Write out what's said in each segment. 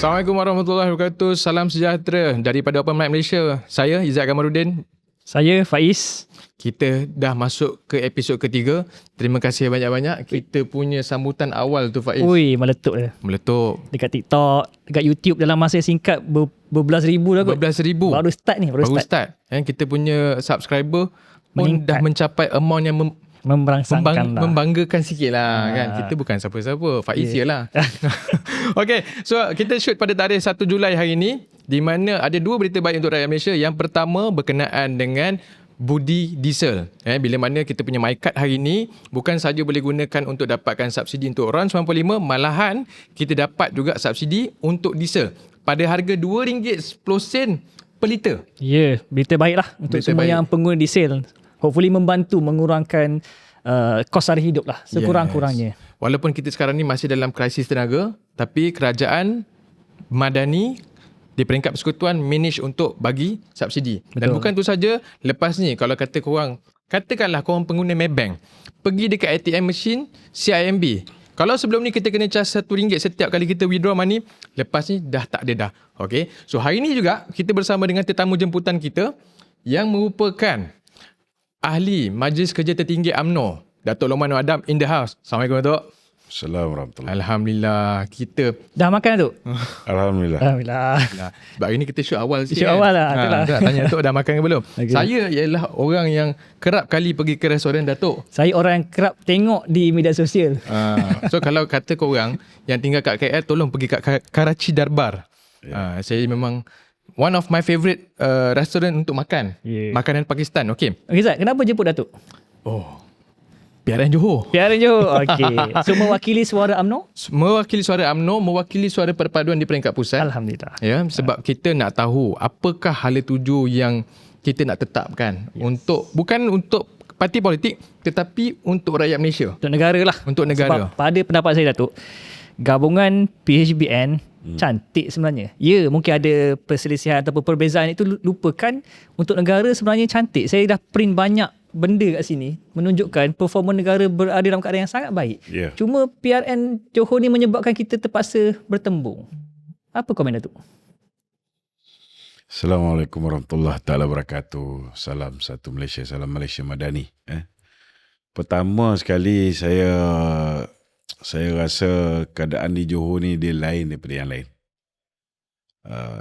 Assalamualaikum warahmatullahi wabarakatuh. Salam sejahtera daripada Open Mic Malaysia. Saya Izzat Kamaruddin. Saya Faiz. Kita dah masuk ke episod ketiga. Terima kasih banyak-banyak. Kita punya sambutan awal tu Faiz. Ui, meletup dia. Meletup. Dekat TikTok, dekat YouTube dalam masa singkat berbelas ribu dah kot. Berbelas ribu. Baru start ni, baru start. Kita punya subscriber pun Meningkat. dah mencapai amount yang Memberangsangkan lah. membanggakan sikit lah kan. Kita bukan siapa-siapa. Faiz lah. Okay, so kita shoot pada tarikh 1 Julai hari ini, di mana ada dua berita baik untuk rakyat Malaysia. Yang pertama berkenaan dengan budi diesel. Bila mana kita punya MyCard hari ini bukan saja boleh gunakan untuk dapatkan subsidi untuk RON 95, malahan kita dapat juga subsidi untuk diesel pada harga RM2.10 per liter. Ya, berita baik lah untuk Berita semua baik. yang pengguna diesel. Hopefully membantu mengurangkan kos sara hidup lah sekurang-kurangnya. Walaupun kita sekarang ni masih dalam krisis tenaga, tapi kerajaan Madani di peringkat persekutuan manage untuk bagi subsidi. Dan bukan tu saja, lepas ni kalau kata korang, katakanlah korang pengguna Maybank, pergi dekat ATM machine CIMB. Kalau sebelum ni kita kena charge RM1 setiap kali kita withdraw money, lepas ni dah tak ada dah. Okay? So hari ni juga kita bersama dengan tetamu jemputan kita yang merupakan Ahli Majlis Kerja Tertinggi UMNO, Datuk Lokman Adam in the house. Assalamualaikum Datuk. Assalamualaikum warahmatullahi. Alhamdulillah, kita Dah makan tu? Alhamdulillah. Alhamdulillah. sebab hari ni kita shoot awal sikit. Shoot awal lah, itulah. Dah tanya Datuk dah makan ke belum? Okay. Saya ialah orang yang kerap kali pergi ke restoran Datuk. Saya orang yang kerap tengok di media sosial. So kalau kata korang yang tinggal kat KL, tolong pergi kat Karachi Darbar. Saya memang one of my favourite restoran untuk makan. Makanan Pakistan. Okay. Okay Zat, kenapa jemput Datuk? PRN Johor. PRN Johor. Okay. So mewakili suara UMNO? Mewakili suara UMNO, mewakili suara perpaduan di peringkat pusat. Alhamdulillah. Ya, sebab kita nak tahu apakah hala tuju yang kita nak tetapkan untuk, bukan untuk parti politik, tetapi untuk rakyat Malaysia. Untuk negara lah. Untuk negara. Sebab pada pendapat saya Datuk, gabungan PHBN cantik sebenarnya. Ya, mungkin ada perselisihan ataupun perbezaan, itu lupakan. Untuk negara sebenarnya cantik. Saya dah print banyak benda kat sini menunjukkan performa negara berada dalam keadaan yang sangat baik. Cuma PRN Johor ni menyebabkan kita terpaksa bertembung. Apa komen Datuk? Assalamualaikum warahmatullahi taala wabarakatuh. Salam satu Malaysia, salam Malaysia Madani. Pertama sekali saya rasa keadaan di Johor ni dia lain daripada yang lain.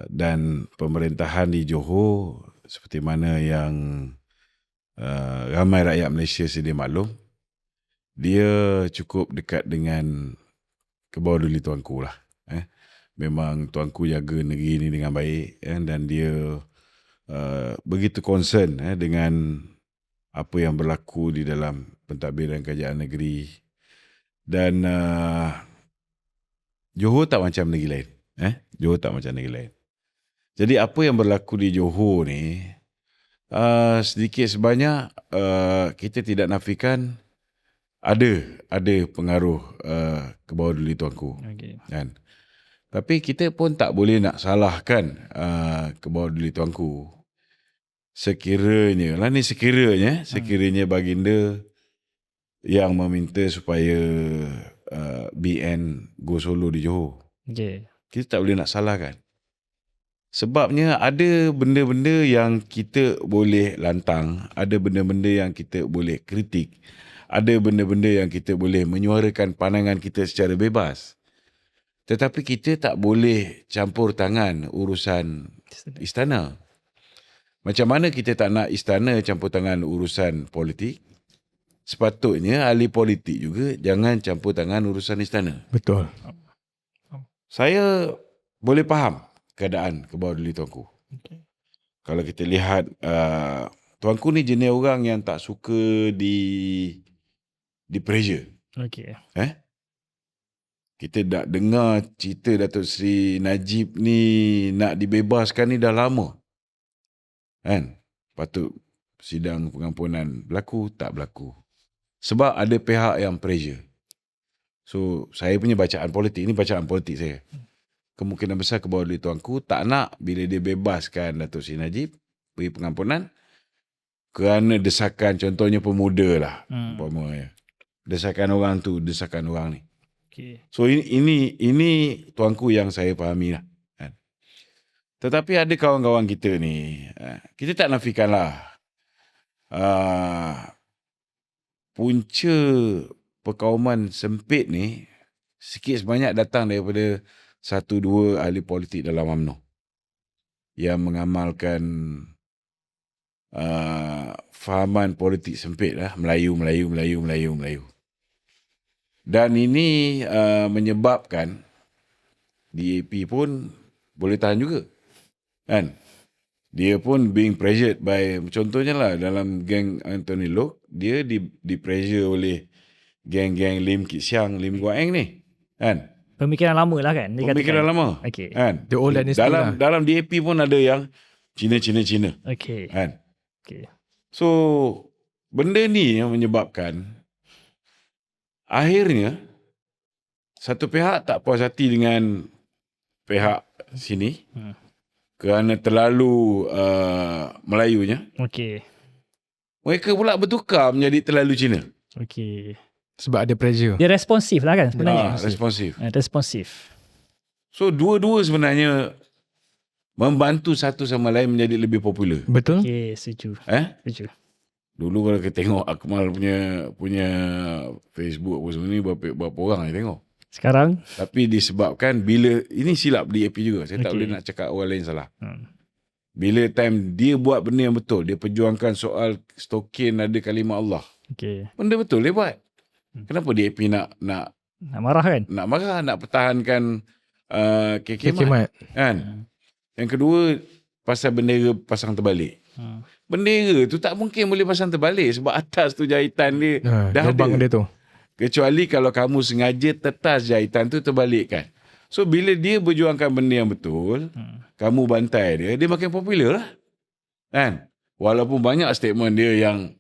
Dan pemerintahan di Johor seperti mana yang ramai rakyat Malaysia sedia maklum, dia cukup dekat dengan kebawah-duli tuanku lah. Memang tuanku jaga negeri ni dengan baik, dan dia begitu concern dengan apa yang berlaku di dalam pentadbiran kerajaan negeri. Dan Johor tak macam negeri lain. Johor tak macam negeri lain. Jadi apa yang berlaku di Johor ni, sedikit sebanyak kita tidak nafikan ada pengaruh ke bawah duli tuanku. Kan? Tapi kita pun tak boleh nak salahkan ke bawah duli tuanku. Sekiranya baginda yang meminta supaya BN go solo di Johor. Kita tak boleh nak salahkan. Sebabnya ada benda-benda yang kita boleh lantang, ada benda-benda yang kita boleh kritik, ada benda-benda yang kita boleh menyuarakan pandangan kita secara bebas. Tetapi kita tak boleh campur tangan urusan istana. Macam mana kita tak nak istana campur tangan urusan politik, sepatutnya ahli politik juga jangan campur tangan urusan istana. Betul. Saya boleh faham keadaan ke bawah duli tuanku. Kalau kita lihat, tuanku ni jenis orang yang tak suka di pressure. Kita nak dengar cerita Datuk Seri Najib ni nak dibebaskan ni dah lama. Kan? Patut sidang pengampunan berlaku, tak berlaku. Sebab ada pihak yang pressure. So, saya punya bacaan politik, ni bacaan politik saya. Kemungkinan besar ke bawah duli tuanku tak nak bila dia bebaskan Datuk Seri Najib beri pengampunan kerana desakan, contohnya pemuda lah. Desakan orang tu, desakan orang ni. Okay. So ini tuanku yang saya fahami lah. Kan. Tetapi ada kawan-kawan kita ni, kita tak nafikanlah punca perkauman sempit ni sikit sebanyak datang daripada 1-2 ahli politik dalam UMNO yang mengamalkan fahaman politik sempit lah, Melayu. Dan ini menyebabkan DAP pun boleh tahan juga. Kan? Dia pun being pressured by, contohnya lah dalam geng Anthony Lok, dia di pressure oleh geng-geng Lim Kit Siang, Lim Guan Eng ni. Kan? Pemikiran lama lah kan? Pemikiran lama. Okay. Kan? The old dynasty lah. Dalam DAP pun ada yang Cina. Okay. Kan? Okay. So, benda ni yang menyebabkan akhirnya satu pihak tak puas hati dengan pihak sini kerana terlalu Melayunya. Okay. Mereka pula bertukar menjadi terlalu Cina. Okay. Sebab ada pressure. Dia responsif lah kan sebenarnya. Responsif. Responsif. So, dua-dua sebenarnya membantu satu sama lain menjadi lebih popular. Betul? Okay, setuju. Setuju. Dulu kalau kita tengok Akmal punya Facebook apa semua ni, berapa orang yang tengok. Sekarang? Tapi disebabkan bila, ini silap DAP juga. Saya tak boleh nak cakap orang lain salah. Bila time dia buat benda yang betul, dia perjuangkan soal stokin ada kalimah Allah. Okay. Benda betul dia buat. Kenapa DAP nak marah kan? Nak marah, nak pertahankan KK Mat. Kan? Yang kedua, pasal bendera pasang terbalik. Bendera tu tak mungkin boleh pasang terbalik sebab atas tu jahitan dia dah ada. Dia tu. Kecuali kalau kamu sengaja tetas jahitan tu terbalikkan. So bila dia berjuangkan benda yang betul, kamu bantai dia makin popular lah. Kan? Walaupun banyak statement dia yang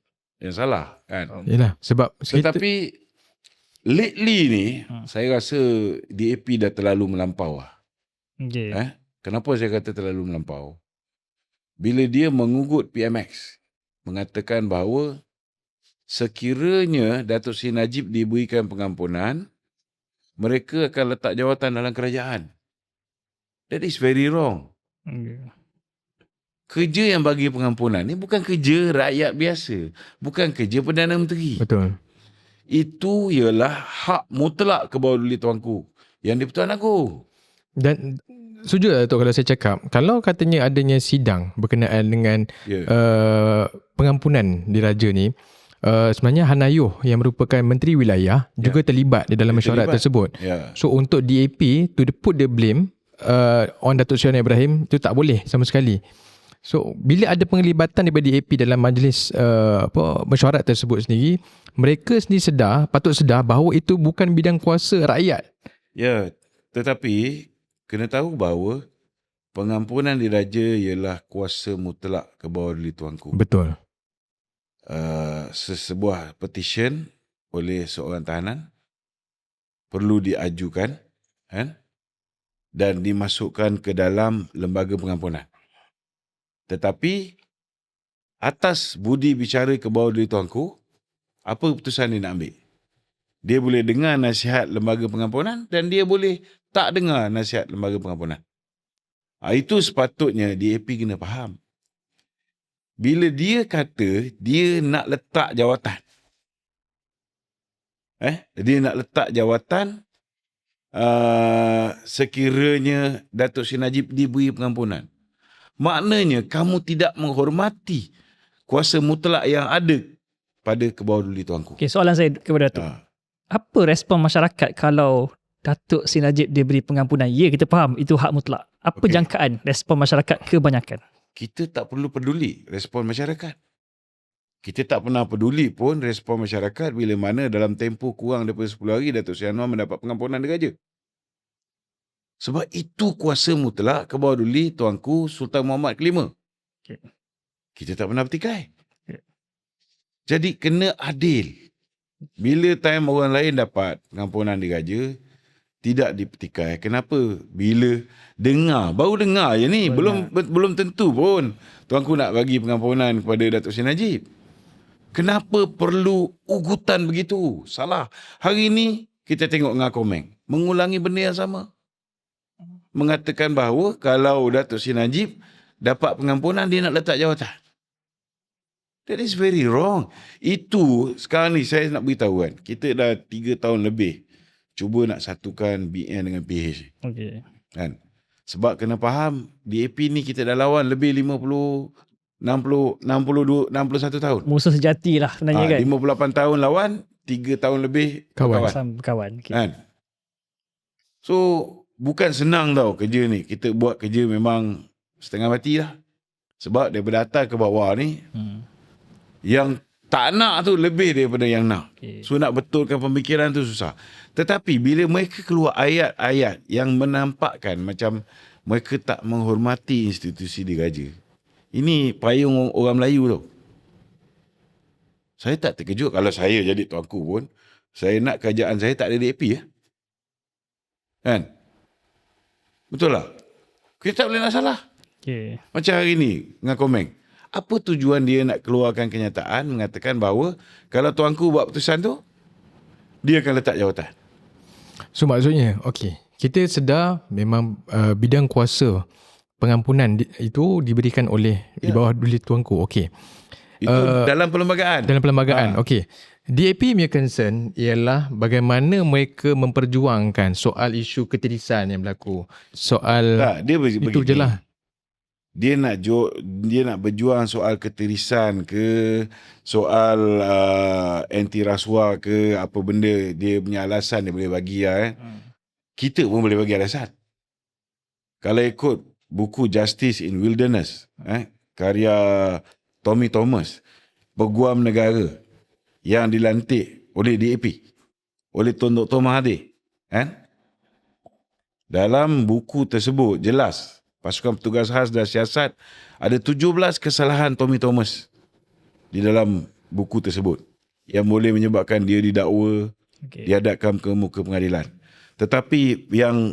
salah. Kan? Yelah, sebab tetapi lately ni, saya rasa DAP dah terlalu melampau lah. Okay. Kenapa saya kata terlalu melampau? Bila dia mengugut PMX, mengatakan bahawa sekiranya Datuk Seri Najib diberikan pengampunan, mereka akan letak jawatan dalam kerajaan. That is very wrong. Okay. Kerja yang bagi pengampunan ni bukan kerja rakyat biasa. Bukan kerja Perdana Menteri. betul. Itu ialah hak mutlak Kebawah-Duli Tuanku yang di-Pertuan Agong. Dan setuju lah tu kalau saya cakap, kalau katanya adanya sidang berkenaan dengan pengampunan diraja ni, sebenarnya Hanayuh yang merupakan Menteri Wilayah juga terlibat di dalam mesyuarat tersebut. So untuk DAP to put the blame on Datuk Seri Ibrahim itu tak boleh sama sekali. So bila ada penglibatan daripada DAP dalam majlis mesyuarat tersebut sendiri, mereka sendiri patut sedar bahawa itu bukan bidang kuasa rakyat. Ya, tetapi kena tahu bahawa pengampunan diraja ialah kuasa mutlak Kebawah-Duli Tuanku. Betul. Sebuah petition oleh seorang tahanan perlu diajukan kan, dan dimasukkan ke dalam lembaga pengampunan. Tetapi atas budi bicara Kebawah-Duli Tuanku, apa keputusan dia nak ambil? Dia boleh dengar nasihat lembaga pengampunan dan dia boleh tak dengar nasihat lembaga pengampunan. Itu sepatutnya DAP kena faham. Bila dia kata dia nak letak jawatan, dia nak letak jawatan sekiranya Datuk Seri Najib diberi pengampunan, maknanya kamu tidak menghormati kuasa mutlak yang ada pada Kebawah-Duli Tuanku. Okay, soalan saya kepada Datuk. Apa respon masyarakat kalau Datuk Seri Najib diberi pengampunan? Ya, kita faham itu hak mutlak. Apa jangkaan respon masyarakat kebanyakan? Kita tak perlu peduli respon masyarakat. Kita tak pernah peduli pun respon masyarakat bila mana dalam tempoh kurang daripada 10 hari Datuk Seri Anwar mendapat pengampunan diraja. Sebab itu kuasa mutlak Kebawah-Duli Tuanku Sultan Muhammad kelima. Kita tak pernah bertikai. Jadi kena adil. Bila time orang lain dapat pengampunan diraja, tidak dipertikai. Kenapa? Bila baru dengar je ni, belum tentu pun Tuanku nak bagi pengampunan kepada Datuk Seri Najib. Kenapa perlu ugutan begitu? Salah. Hari ni kita tengok Ngah Komeng mengulangi benda yang sama. Mengatakan bahawa kalau Datuk Seri Najib dapat pengampunan, dia nak letak jawatan. That is very wrong. Itu sekarang ni saya nak beritahu kan, kita dah 3 tahun lebih cuba nak satukan BN dengan PH. Okey. Kan? Sebab kena faham, DAP ni kita dah lawan lebih 61 tahun. Musuh sejati lah sebenarnya kan. 58 tahun lawan, 3 tahun lebih kawan. Kawan. Okay. Kan? So, bukan senang tau kerja ni. Kita buat kerja memang setengah mati lah. Sebab daripada atas ke bawah ni, yang tak nak tu lebih daripada yang nak. Okay. So, nak betulkan pemikiran tu susah. Tetapi bila mereka keluar ayat-ayat yang menampakkan macam mereka tak menghormati institusi diraja, ini payung orang Melayu tau. Saya tak terkejut kalau saya jadi tuanku pun, saya nak kerajaan saya tak ada DAP ya. Kan? Betul tak? Kita tak boleh nak salah. Okay. Macam hari ni, Ngah Komeng. Apa tujuan dia nak keluarkan kenyataan mengatakan bahawa kalau tuanku buat putusan tu, dia akan letak jawatan. So maksudnya, kita sedar memang bidang kuasa pengampunan itu diberikan oleh di bawah duli tuanku. Okey. Itu dalam perlembagaan. Dalam perlembagaan. Okey. DAP punya concern ialah bagaimana mereka memperjuangkan soal isu ketirisan yang berlaku. Soal Tak, dia itu je lah. Dia nak berjuang soal ketirisan ke, soal anti rasuah ke, apa benda dia punya alasan dia boleh bagi lah. Kita pun boleh bagi alasan. Kalau ikut buku Justice in Wilderness, karya Tommy Thomas, peguam negara yang dilantik oleh DAP, oleh Tun Dr. Mahathir, dalam buku tersebut jelas Pasukan Petugas Khas dan Siasat ada 17 kesalahan Tommy Thomas di dalam buku tersebut yang boleh menyebabkan dia didakwa, dihadapkan ke muka pengadilan. Tetapi yang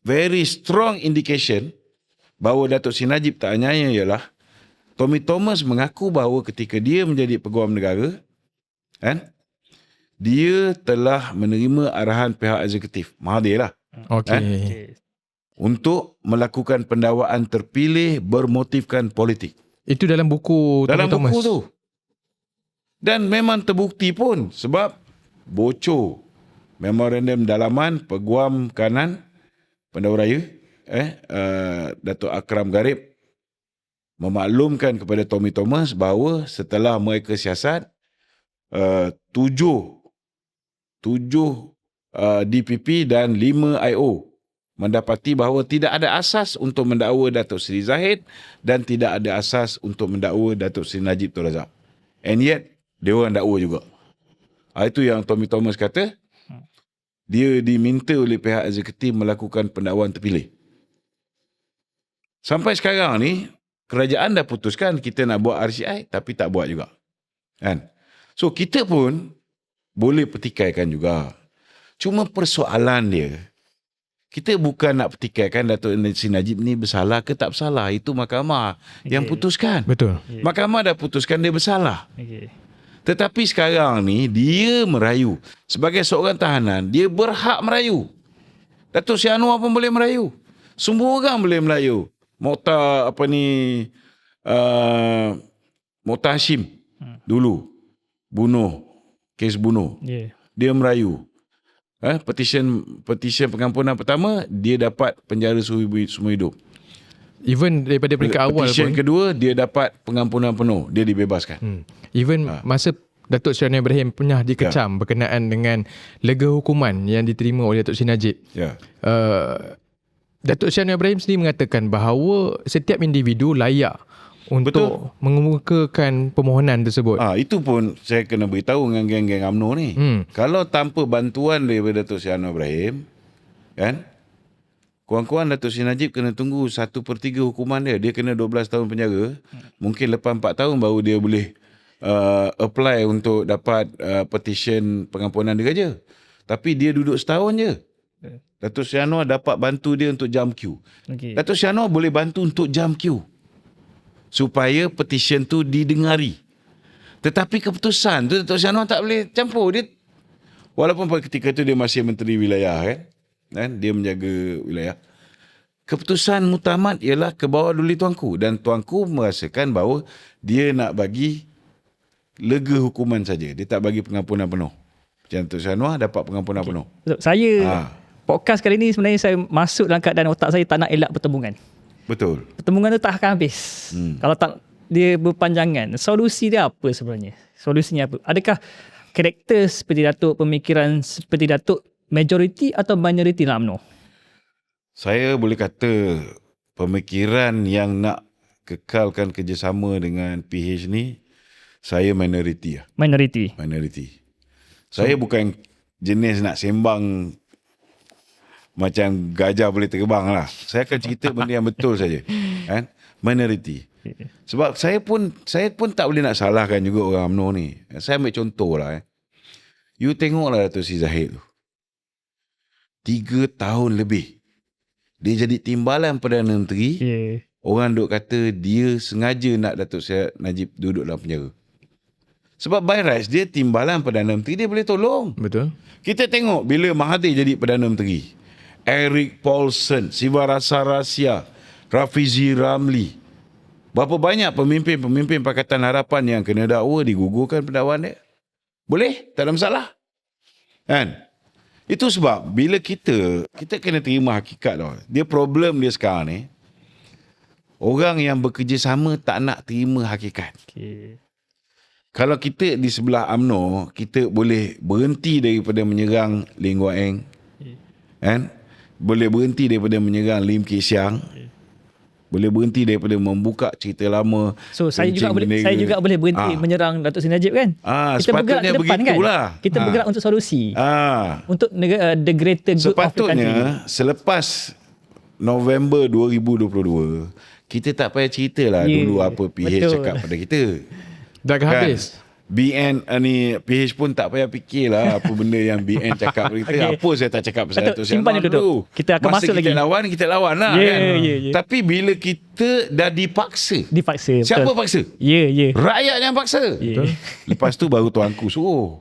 very strong indication bahawa Datuk Seri Najib tak anyaya ialah Tommy Thomas mengaku bahawa ketika dia menjadi peguam negara, dia telah menerima arahan pihak eksekutif, Mahathir lah, untuk melakukan pendakwaan terpilih bermotifkan politik. Itu dalam buku dalam Tommy buku Thomas tu. Dan memang terbukti pun sebab bocor memorandum dalaman Peguam Kanan Pendahulu Raya Datuk Akram Garib memaklumkan kepada Tommy Thomas bahawa setelah mereka siasat, 7 DPP dan 5 IO mendapati bahawa tidak ada asas untuk mendakwa Datuk Seri Zahid dan tidak ada asas untuk mendakwa Datuk Seri Najib Tun Razak. And yet, dia orang dakwa juga. Itu yang Tommy Thomas kata, dia diminta oleh pihak eksekutif melakukan pendakwaan terpilih. Sampai sekarang ni, kerajaan dah putuskan kita nak buat RCI, tapi tak buat juga. So, kita pun boleh petikaikan juga. Cuma persoalan dia, kita bukan nak petikaikan Datuk Seri Najib ni bersalah ke tak bersalah. Itu mahkamah yang putuskan. Betul. Mahkamah dah putuskan dia bersalah. Tetapi sekarang ni dia merayu. Sebagai seorang tahanan, dia berhak merayu. Datuk Seri Anwar pun boleh merayu. Semua orang boleh merayu. Mokhtar Mokhtar Hashim dulu bunuh, kes bunuh. Dia merayu. Petisi pengampunan pertama, dia dapat penjara semua hidup. Even daripada peringkat awal petisi pun. kedua, dia dapat pengampunan penuh. Dia dibebaskan. Even masa Datuk Seri Anwar Ibrahim pernah dikecam berkenaan dengan lega hukuman yang diterima oleh Datuk Seri Najib. Datuk Seri Anwar Ibrahim sendiri mengatakan bahawa setiap individu layak untuk mengemukakan permohonan tersebut. Itu pun saya kena beritahu dengan geng-geng UMNO ni. Kalau tanpa bantuan daripada Datuk Seri Anwar Ibrahim, kurang-kurang Datuk Seri Najib kena tunggu 1/3 hukuman dia. Dia kena 12 tahun penjara. Mungkin lepas 4 tahun baru dia boleh apply untuk dapat petition pengampunan diraja. Tapi dia duduk setahun je. Datuk Seri Anwar dapat bantu dia untuk jam queue. Datuk Seri Anwar boleh bantu untuk jam queue supaya petition tu didengari. Tetapi keputusan tu Datuk Seri Anwar tak boleh campur. Dia Walaupun pada ketika itu dia masih menteri wilayah kan, dia menjaga wilayah. Keputusan muktamad ialah ke bawah duli tuanku, dan tuanku merasakan bahawa dia nak bagi lega hukuman saja. Dia tak bagi pengampunan penuh. Macam Datuk Seri Anwar dapat pengampunan penuh. Saya podcast kali ni sebenarnya saya masuk dalam keadaan otak saya tak nak elak pertembungan. Betul. Pertembungan tu tak akan habis. Kalau tak dia berpanjangan. Solusi dia apa sebenarnya? Solusinya apa? Adakah karakter seperti Datuk, pemikiran seperti Datuk majoriti atau minoriti dalam UMNO? Saya boleh kata pemikiran yang nak kekalkan kerjasama dengan PH ni, saya minoriti lah. Minoriti. Saya bukan jenis nak sembang macam gajah boleh terbang lah. Saya akan cerita benda yang betul saja. Kan? Minoriti. Sebab saya pun tak boleh nak salahkan juga orang UMNO ni. Saya ambil contoh lah. You tengoklah Datuk Seri Zahid tu. 3 tahun lebih. Dia jadi timbalan Perdana Menteri. Orang duk kata dia sengaja nak Datuk Seri Najib duduk dalam penjara. Sebab by rights dia timbalan Perdana Menteri, dia boleh tolong. Betul. Kita tengok bila Mahathir jadi Perdana Menteri. Eric Paulson, Sivarasa Rasia, Rafizi Ramli. Berapa banyak pemimpin-pemimpin Pakatan Harapan yang kena dakwa, digugurkan pendakwaan dia. Boleh? Tak ada masalah. Kan? Itu sebab bila kita kena terima hakikat tau. Dia problem dia sekarang ni. Orang yang bekerjasama tak nak terima hakikat. Kalau kita di sebelah UMNO, kita boleh berhenti daripada menyerang Lim Guan Eng. Kan? Boleh berhenti daripada menyerang Lim Kee Siang. Boleh berhenti daripada membuka cerita lama. So saya juga boleh berhenti menyerang Datuk Seri Najib kan? Kita bergerak ke depan kan? Kita bergerak untuk solusi. Untuk the greater good of the country. Sepatutnya selepas November 2022, kita tak payah ceritalah dulu apa PH cakap pada kita. Dah habis. BN ni PH pun tak payah fikirlah apa benda yang BN cakap pada kita. Apa saya tak cakap pasal Datuk Seri Anwar dulu. Kita akan masuk lagi. Masa kita lawan lah kan. Tapi bila kita dah dipaksa. Siapa betul. Paksa? Rakyat yang paksa. Lepas tu baru tuanku suruh.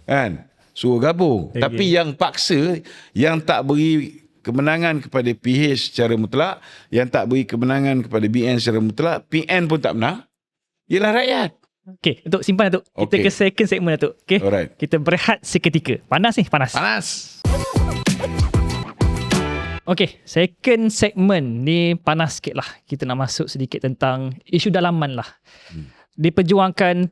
Kan? Suruh gabung. Tapi yang paksa, yang tak beri kemenangan kepada PH secara mutlak, yang tak beri kemenangan kepada BN secara mutlak, PN pun tak menang, ialah rakyat. Okey, Datuk simpan Datuk. Kita ke second segmen Datuk. Okey. Alright. Kita berehat seketika. Panas ni, panas. Okey, second segmen ni panas sikit lah. Kita nak masuk sedikit tentang isu dalaman lah. Diperjuangkan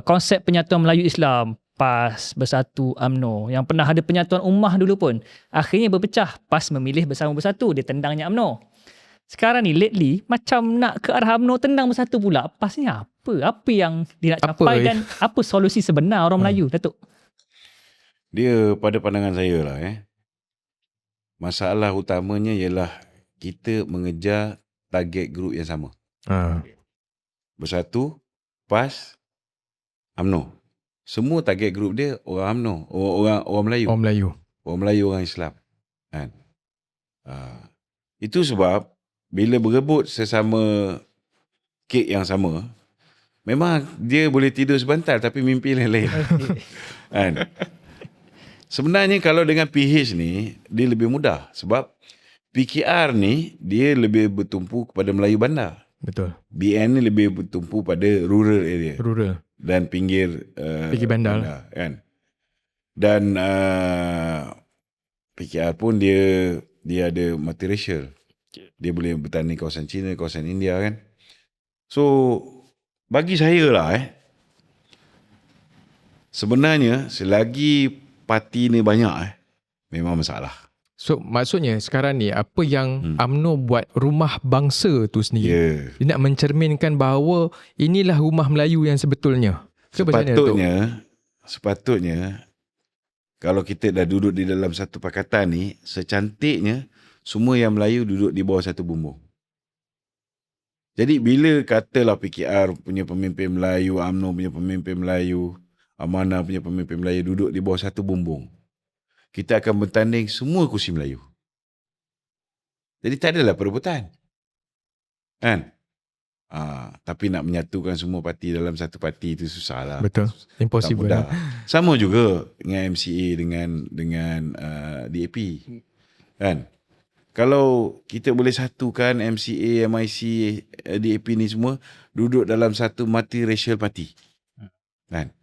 konsep penyatuan Melayu Islam, PAS, Bersatu, UMNO. Yang pernah ada penyatuan ummah dulu pun. Akhirnya berpecah. PAS memilih Bersama Bersatu. Dia tendangnya UMNO. Sekarang ni lately macam nak ke arah UMNO tendang Bersatu pula. PAS ni apa? Apa yang dia nak capai dan apa solusi sebenar orang Melayu, Datuk? Dia pada pandangan saya lah masalah utamanya ialah kita mengejar target group yang sama. Bersatu, PAS, UMNO. Semua target group dia orang UMNO, orang Melayu. Orang Melayu, orang Islam. Kan? Itu sebab bila berebut sesama kek yang sama, memang dia boleh tidur sebentar tapi mimpi lain-lain. Kan? Sebenarnya kalau dengan PH ni, dia lebih mudah. Sebab PKR ni, dia lebih bertumpu kepada Melayu bandar. Betul. BN ni lebih bertumpu pada rural area. Dan pinggir bandar. Kan? Dan PKR pun dia ada multiracial. Dia boleh bertanding kawasan China, kawasan India kan. So, bagi saya lah sebenarnya selagi parti ni banyak memang masalah. So maksudnya sekarang ni apa yang UMNO buat rumah bangsa tu sendiri, dia nak mencerminkan bahawa inilah rumah Melayu yang sebetulnya. Sepatutnya kalau kita dah duduk di dalam satu pakatan ni, secantiknya semua yang Melayu duduk di bawah satu bumbung. Jadi bila katalah PKR punya pemimpin Melayu, UMNO punya pemimpin Melayu, Amanah punya pemimpin Melayu duduk di bawah satu bumbung, kita akan bertanding semua kursi Melayu. Jadi tak adalah perebutan. Kan? Tapi nak menyatukan semua parti dalam satu parti itu susah lah. Betul. Tak Impossible mudah. lah. Sama juga dengan MCA dengan DAP. Kan? Kalau kita boleh satukan MCA, MIC, DAP ni semua duduk dalam satu multiracial party. Kan?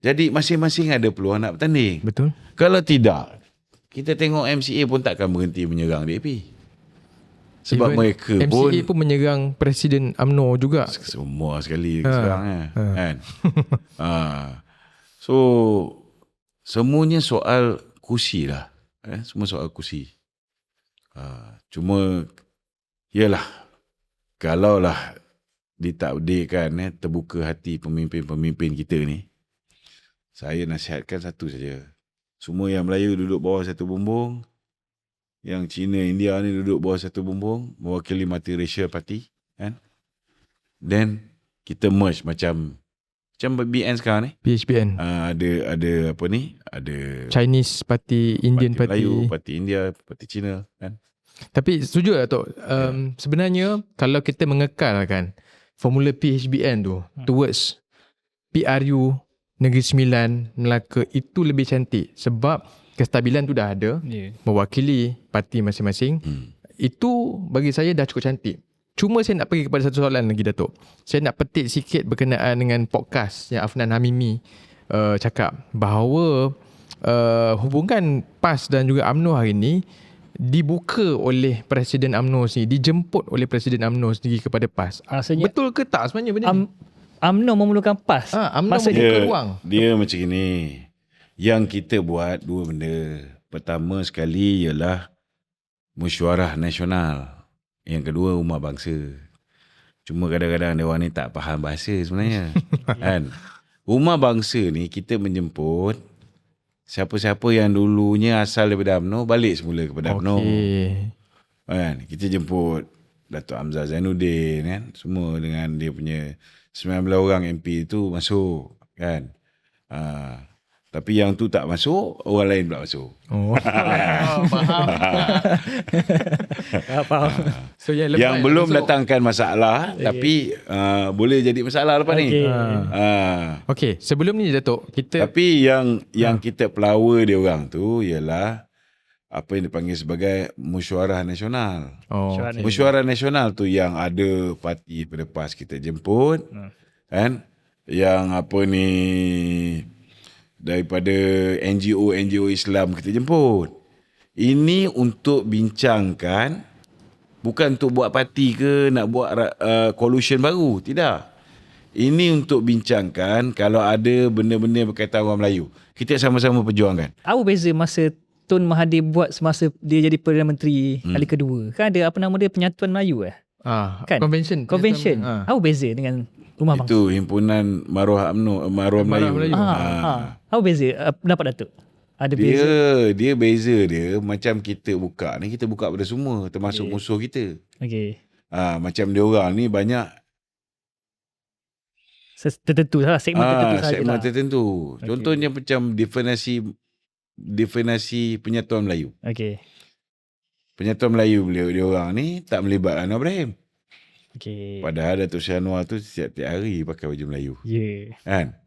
Jadi masing-masing ada peluang nak bertanding. Betul. Kalau tidak, kita tengok MCA pun takkan berhenti menyerang DAP. Sebab Even mereka MCA pun menyerang Presiden UMNO juga. semua sekali sekarang kan. So semuanya soal kursi lah. Semua soal kursi. Cuma yalah, kalaulah ditakdirkan terbuka hati pemimpin-pemimpin kita ni, saya nasihatkan satu saja. Semua yang Melayu duduk bawah satu bumbung, yang Cina, India ni duduk bawah satu bumbung, mewakili multiracial party, kan? Then kita merge macam BN sekarang ni. PHBN. Ada apa ni? Ada Chinese Party, Indian parti Party. Melayu, parti India, parti Cina, kan? Tapi setuju tak Tok? Sebenarnya kalau kita mengekalkan formula PHBN tu towards PRU, Negeri Sembilan, Melaka, itu lebih cantik sebab kestabilan tu dah ada, mewakili parti masing-masing. Itu bagi saya dah cukup cantik. Cuma saya nak pergi kepada satu soalan lagi Datuk. Saya nak petik sikit berkenaan dengan podcast yang Afnan Hamimi cakap bahawa hubungan PAS dan juga UMNO hari ini dibuka oleh Presiden UMNO sendiri, dijemput oleh Presiden UMNO sendiri kepada PAS. Maksudnya Betul ke tak sebenarnya benda ni? UMNO memerlukan PAS. UMNO membuka ruang. Dia macam ni. Yang kita buat dua benda. Pertama sekali ialah mesyuarah nasional. Yang kedua umat bangsa. Cuma kadang-kadang dia orang ni tak faham bahasa sebenarnya. Kan? Umat bangsa ni kita menjemput siapa-siapa yang dulunya asal daripada UMNO balik semula kepada UMNO. Kan? Kita jemput Datuk Hamzah Zainuddin, kan? Semua dengan dia punya 19 orang MP tu masuk, kan? Tapi yang tu tak masuk, orang lain pula masuk. Faham. So yang belum datangkan masalah, tapi boleh jadi masalah lepas ni. Okey, sebelum ni Datuk, kita Tapi yang kita pelawa dia orang tu ialah apa yang dipanggil sebagai mesyuarah nasional. Mesyuarah nasional tu yang ada parti pada PAS kita jemput, kan? Yang apa ni daripada NGO Islam kita jemput. Ini untuk bincangkan, bukan untuk buat parti ke nak buat coalition baru, tidak. Ini untuk bincangkan kalau ada benda-benda berkaitan orang Melayu. Kita sama-sama perjuangkan. Apa beza masa Tun Mahathir buat semasa dia jadi Perdana Menteri kali kedua? Kan ada apa nama dia, Penyatuan Melayu kan? Convention. Apa beza dengan Rumah Bangsa? Itu himpunan Maruah UMNO, Maruah Melayu. Apa beza pendapat Datuk? Ada beza? Dia beza dia macam kita buka ni, kita buka pada semua termasuk musuh kita. Okey. Macam dia orang ni banyak tertentu lah, segmen tertentu sahaja. Segmen tertentu. Contohnya macam definasi Penyatuan Melayu. Okey. Penyatuan Melayu dia orang ni tak melibatkan Anwar Ibrahim. Okey. Padahal Datuk Seri Anwar tu setiap hari pakai baju Melayu. Kan?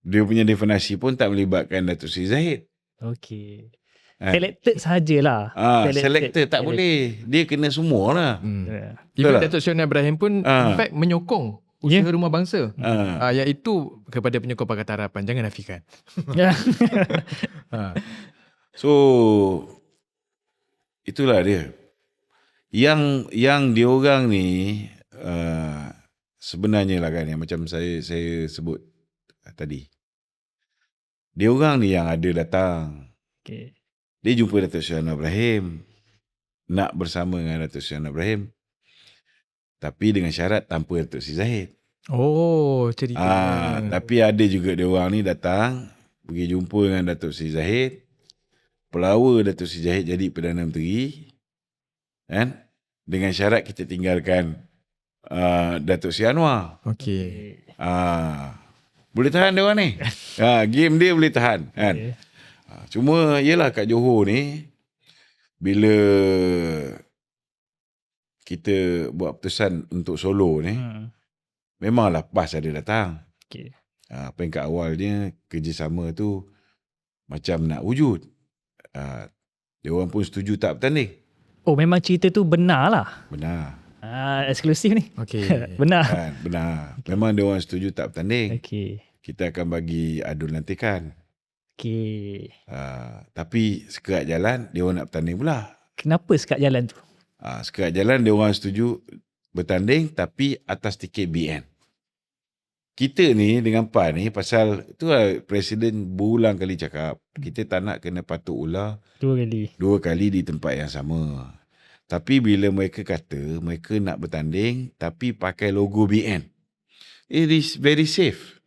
Dia punya definasi pun tak melibatkan Datuk Seri Zahid. Okey. Selected sahajalah. Selected tak boleh. Dia kena semua lah. Even Datuk Seri Ibrahim pun in fact menyokong usaha Rumah Bangsa. Iaitu kepada penyokong Pakatan Harapan. Jangan nafikan. So itulah dia. Yang dia orang ni sebenarnya lah kan, yang macam saya sebut tadi. Dia orang ni yang ada datang. Okay. Dia jumpa Datuk Seri Anwar Ibrahim, nak bersama dengan Datuk Seri Anwar Ibrahim, tapi dengan syarat tanpa Datuk Seri Zahid. Cerita. Tapi ada juga dia orang ni datang, pergi jumpa dengan Datuk Seri Zahid, pelawa Datuk Seri Zahid jadi Perdana Menteri, kan? Dengan syarat kita tinggalkan Datuk Seri Anwar. Okey. Boleh tahan dia orang ni. Game dia boleh tahan, kan? Okay. Cuma yelah kat Johor ni, bila kita buat keputusan untuk solo ni, memanglah PAS ada datang. Okay. Peringkat awalnya kerjasama tu macam nak wujud. Dia orang pun setuju tak bertanding. Oh, memang cerita tu benar lah. Benar. Eksklusif ni. Okey. Benar. Kan? Benar. Memang dia orang setuju tak bertanding. Okey. Kita akan bagi adu lantikan. Okey. Tapi sekerat jalan dia orang nak bertanding pula. Kenapa sekat jalan tu? Sekerat jalan dia orang setuju bertanding tapi atas tiket BN. Kita ni dengan PAN ni pasal tu lah Presiden berulang kali cakap kita tak nak kena patuk ular 2 kali di tempat yang sama. Tapi bila mereka kata mereka nak bertanding tapi pakai logo BN, it is very safe.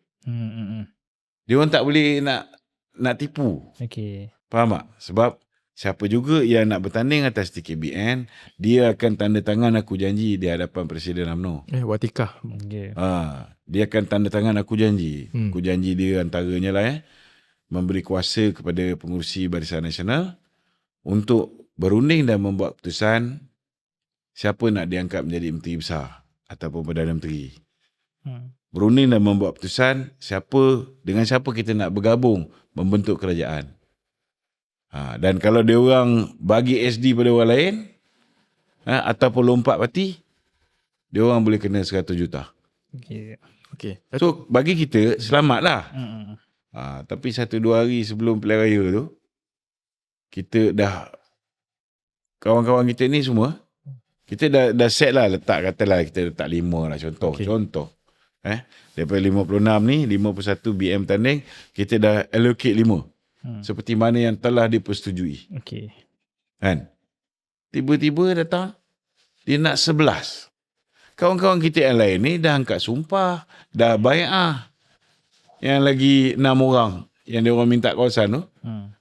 Dia orang tak boleh nak tipu. Okey. Faham tak? Sebab siapa juga yang nak bertanding atas tiket BN, dia akan tanda tangan aku janji di hadapan Presiden UMNO. Watikah. Okay. Dia akan tanda tangan aku janji. Aku janji dia antaranya lah memberi kuasa kepada pengurusi Barisan Nasional untuk berunding dan membuat keputusan siapa nak diangkat menjadi Menteri Besar ataupun Perdana Menteri. Berunding dan membuat keputusan dengan siapa kita nak bergabung membentuk kerajaan. Dan kalau dia orang bagi SD pada orang lain ataupun lompat parti, dia orang boleh kena 100 juta. Okey. So bagi kita selamatlah. Tapi 1-2 hari sebelum pilihan raya tu, kita dah kawan-kawan kita ni semua, kita dah set lah letak, katalah kita letak 5 lah contoh. Daripada 56 ni 51 BM tanding, kita dah allocate 5. Seperti mana yang telah dipersetujui. Okey. Kan? Tiba-tiba datang dia nak 11. Kawan-kawan kita yang lain ni dah angkat sumpah, dah bai'ah. Yang lagi 6 orang yang dia orang minta kawasan tu,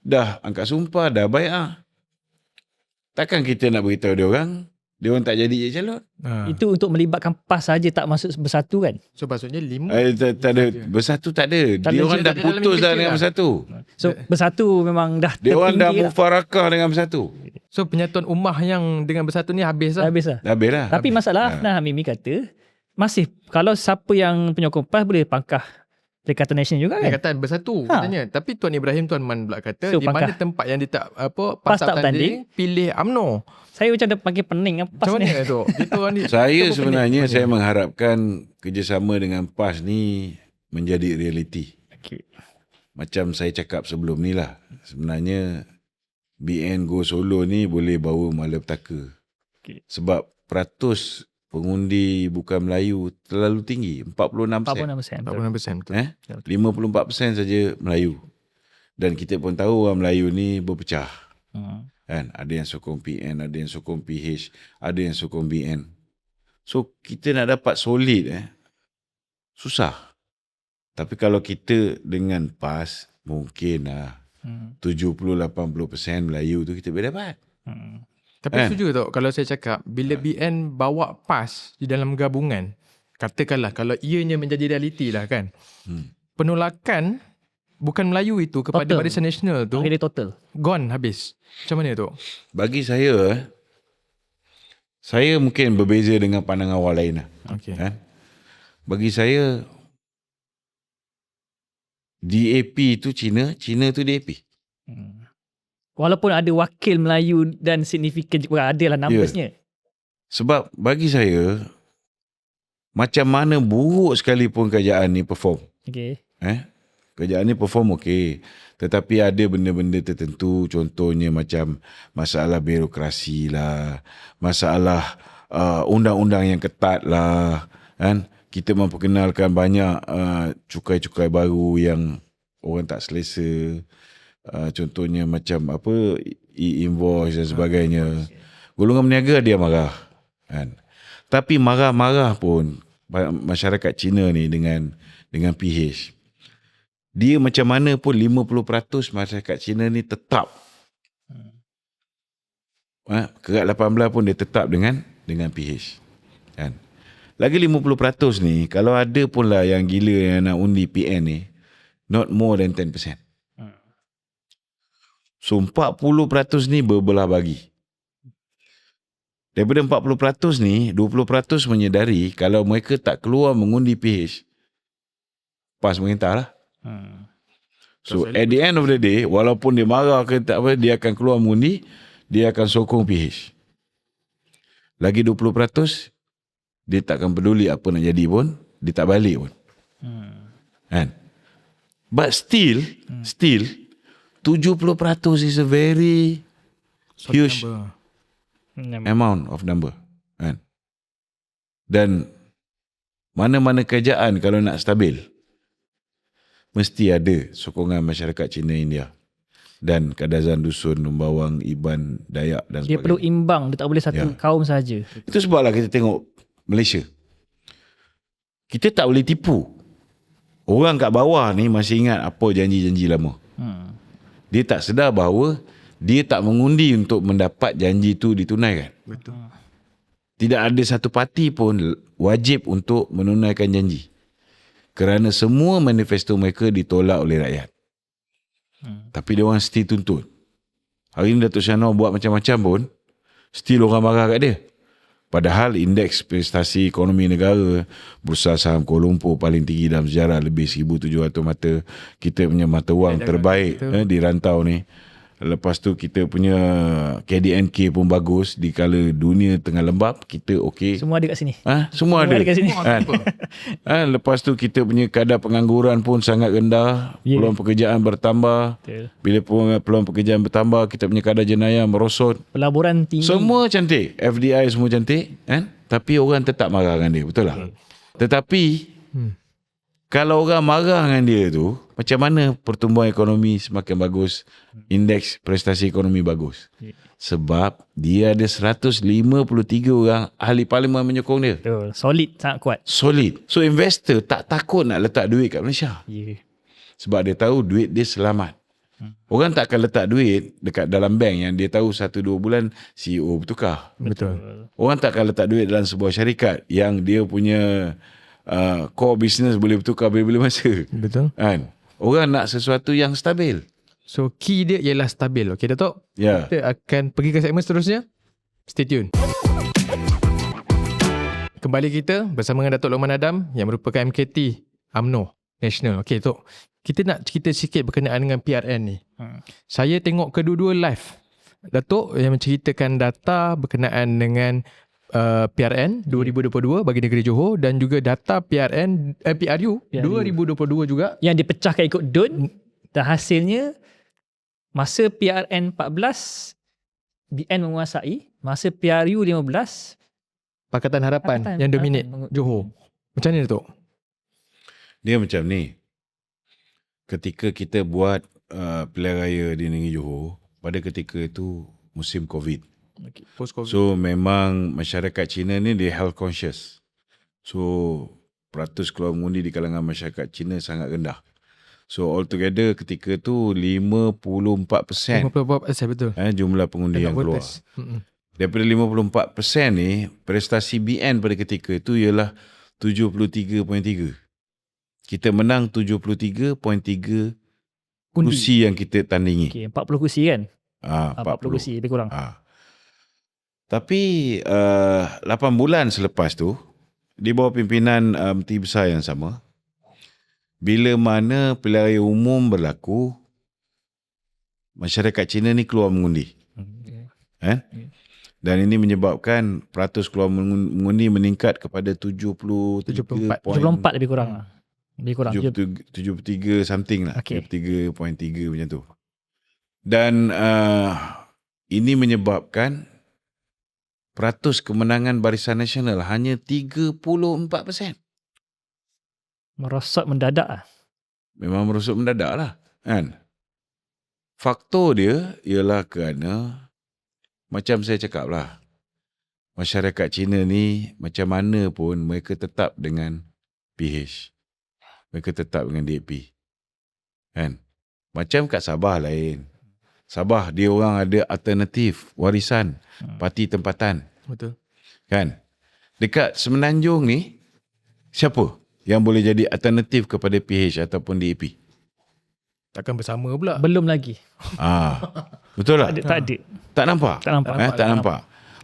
dah angkat sumpah, dah bai'ah. Takkan kita nak beritahu dia orang tak jadi je calon. Itu untuk melibatkan PAS saja, tak masuk bersatu kan? So maksudnya 5. Tak ada. Bersatu tak ada. Dia orang dah putus dah dengan bersatu. So bersatu memang dah Dia orang dah tertinggi lah. mufarakah dengan bersatu. So penyatuan ummah yang dengan bersatu ni habis lah. Habis lah. Dah habis lah. Tapi masalah Mimi kata, masih kalau siapa yang penyokong PAS boleh pangkah Perikatan Nasional juga kan? Perikatan bersatu katanya. Tapi Tuan Ibrahim Tuan Man pula kata So, di mana pangkah. tempat yang dia tak PAS tak tak tanding, pilih UMNO. Saya macam dah panggil pening PAS Macam ni. mana tu? Itu orang ni. Saya itu sebenarnya pening. saya mengharapkan kerjasama dengan PAS ni menjadi realiti. Okay. Macam saya cakap sebelum ni lah. Sebenarnya BN Go Solo ni boleh bawa malapetaka. Okay. Sebab peratus pengundi bukan Melayu terlalu tinggi. 46%. 46%. 46%. 54% saja Melayu. Dan kita pun tahu orang Melayu ni berpecah. Kan? Ada yang sokong PN, ada yang sokong PH, ada yang sokong BN. So kita nak dapat solid susah. Tapi kalau kita dengan PAS, mungkin lah 70-80% Melayu tu kita boleh dapat. Tapi setuju tak kalau saya cakap bila BN bawa PAS di dalam gabungan, katakanlah kalau ianya menjadi realiti lah kan, penolakan bukan Melayu itu kepada Total. Barisan Nasional tu Akhirnya total. gone, habis. Macam mana tu? Bagi saya mungkin berbeza dengan pandangan orang lain lah. Okay. Bagi saya DAP tu Cina tu DAP. Walaupun ada wakil Melayu dan signifikan juga, adalah numbersnya. Sebab bagi saya macam mana buruk sekalipun kerajaan ni perform. Okay. Kerajaan ni perform okey. Tetapi ada benda-benda tertentu, contohnya macam masalah birokrasi lah, masalah undang-undang yang ketat lah, kan? Kita memperkenalkan banyak cukai-cukai baru yang orang tak selesa. Contohnya macam e-invoice dan sebagainya. Golongan berniaga dia marah, kan? Tapi marah-marah pun masyarakat Cina ni dengan PH, dia macam mana pun 50% masyarakat Cina ni tetap. Kerat 18 pun dia tetap dengan PH. Kan? Lagi 50% ni, kalau ada pun lah yang gila yang nak undi PN ni, not more than 10%. So 40% ni berbelah bagi. Daripada 40% ni, 20% menyedari kalau mereka tak keluar mengundi PH, PAS merintah lah. So at the end of the day, walaupun dia marah ke tak apa, dia akan keluar mengundi, dia akan sokong PH. Lagi 20%, dia takkan peduli apa nak jadi pun, dia tak balik pun. Kan? But still 70% is a very huge amount of number. Kan? Dan mana-mana kerajaan kalau nak stabil, mesti ada sokongan masyarakat Cina India dan Kadazan Dusun, Numbawang, Iban, Dayak dan Dia sebagainya. perlu imbang, dia tak boleh satu kaum saja. Itu sebablah kita tengok Malaysia. Kita tak boleh tipu. Orang kat bawah ni masih ingat apa janji-janji lama. Dia tak sedar bahawa dia tak mengundi untuk mendapat janji tu ditunaikan. Betul. Tidak ada satu parti pun wajib untuk menunaikan janji. Kerana semua manifesto mereka ditolak oleh rakyat. Tapi dia orang still tuntut. Hari ni Datuk Syah Anwar buat macam-macam pun, still orang marah kat dia. Padahal indeks prestasi ekonomi negara, bursa saham Kuala Lumpur paling tinggi dalam sejarah, lebih 1,700 mata. Kita punya mata wang terbaik di rantau ni. Lepas tu kita punya KDNK pun bagus. Di kala dunia tengah lembab, kita okey. Semua ada kat sini. Semua ada kat sini. Lepas tu kita punya kadar pengangguran pun sangat rendah. Peluang pekerjaan bertambah. Betul. Bila peluang pekerjaan bertambah, kita punya kadar jenayah merosot. Pelaburan tinggi. Semua cantik. FDI semua cantik. Tapi orang tetap marah dengan dia. Betul lah. Tetapi kalau orang marah dengan dia tu, macam mana pertumbuhan ekonomi semakin bagus, indeks prestasi ekonomi bagus? Sebab dia ada 153 orang ahli parlimen menyokong dia. Betul. Solid, sangat kuat. Solid. So investor tak takut nak letak duit kat Malaysia. Sebab dia tahu duit dia selamat. Orang tak akan letak duit dekat dalam bank yang dia tahu 1-2 bulan CEO bertukar. Betul. Orang tak akan letak duit dalam sebuah syarikat yang dia punya core business boleh bertukar bila-bila masa. Betul. Kan? Orang nak sesuatu yang stabil. So key dia ialah stabil. Okey Datuk? Ya. Kita akan pergi ke segmen seterusnya. Stay tune. Kembali kita bersama dengan Datuk Lokman Adam yang merupakan MKT UMNO National. Okey Datuk, kita nak cerita sikit berkenaan dengan PRN ni. Saya tengok kedua-dua live. Datuk yang menceritakan data berkenaan dengan PRN 2022 bagi negeri Johor dan juga data PRU 2022 juga yang dipecahkan ikut DUN dan hasilnya masa PRN 14 BN menguasai, masa PRU 15 Pakatan Harapan yang dominate Johor. Macam mana Datuk? Dia macam ni. Ketika kita buat pilihan raya di negeri Johor, pada ketika itu musim COVID. Post-COVID. So memang masyarakat Cina ni dia health conscious. So peratus keluar mengundi di kalangan masyarakat Cina sangat rendah. So altogether ketika tu 54% 54% betul. jumlah pengundi yang keluar. Daripada 54% ni, prestasi BN pada ketika itu ialah 73.3. Kita menang 73.3 kursi yang kita tandingi. Okay, 40 kursi kan? 40 kursi lebih kurang. Tapi 8 bulan selepas tu, di bawah pimpinan Menteri Besar yang sama, bila mana pilihan raya umum berlaku, masyarakat Cina ni keluar mengundi. Dan ini menyebabkan peratus keluar mengundi meningkat kepada 74 lebih kurang. Lebih kurang. 73 something lah. Okay. 73.3 macam tu. Dan ini menyebabkan peratus kemenangan Barisan Nasional hanya 34%. Merosot mendadak lah. Memang merosot mendadak lah. Kan? Faktor dia ialah kerana, macam saya cakap lah, masyarakat Cina ni macam mana pun mereka tetap dengan PH. Mereka tetap dengan DAP. Kan? Macam kat Sabah lain. Sabah dia orang ada alternatif warisan parti tempatan. Betul. Kan? Dekat Semenanjung ni, siapa yang boleh jadi alternatif kepada PH ataupun DAP? Takkan bersama pula. Belum lagi. Betul lah. Tak ada. Tak nampak? Tak nampak. Tak nampak.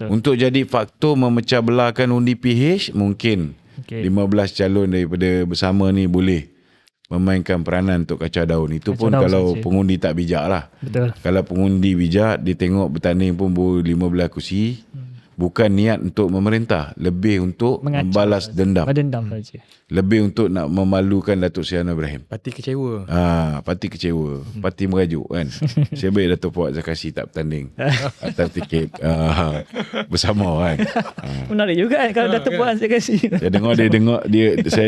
Untuk jadi faktor memecah belahkan undi PH, mungkin 15 calon daripada bersama ni boleh memainkan peranan untuk kacau daun. Itu pun kalau pengundi tak bijak lah. Betul. Kalau pengundi bijak, dia tengok bertanding pun 15 kursi, bukan niat untuk memerintah, lebih untuk membalas dendam. Dendam saja. Lebih untuk nak memalukan Datuk Seri Anwar Ibrahim. Parti kecewa. Parti kecewa, parti merajuk kan. Saya baik Datuk Puak Zakasi tak bertanding atas tiket bersama kan. Menarik juga kan kalau Datuk Puan saya kasih. Saya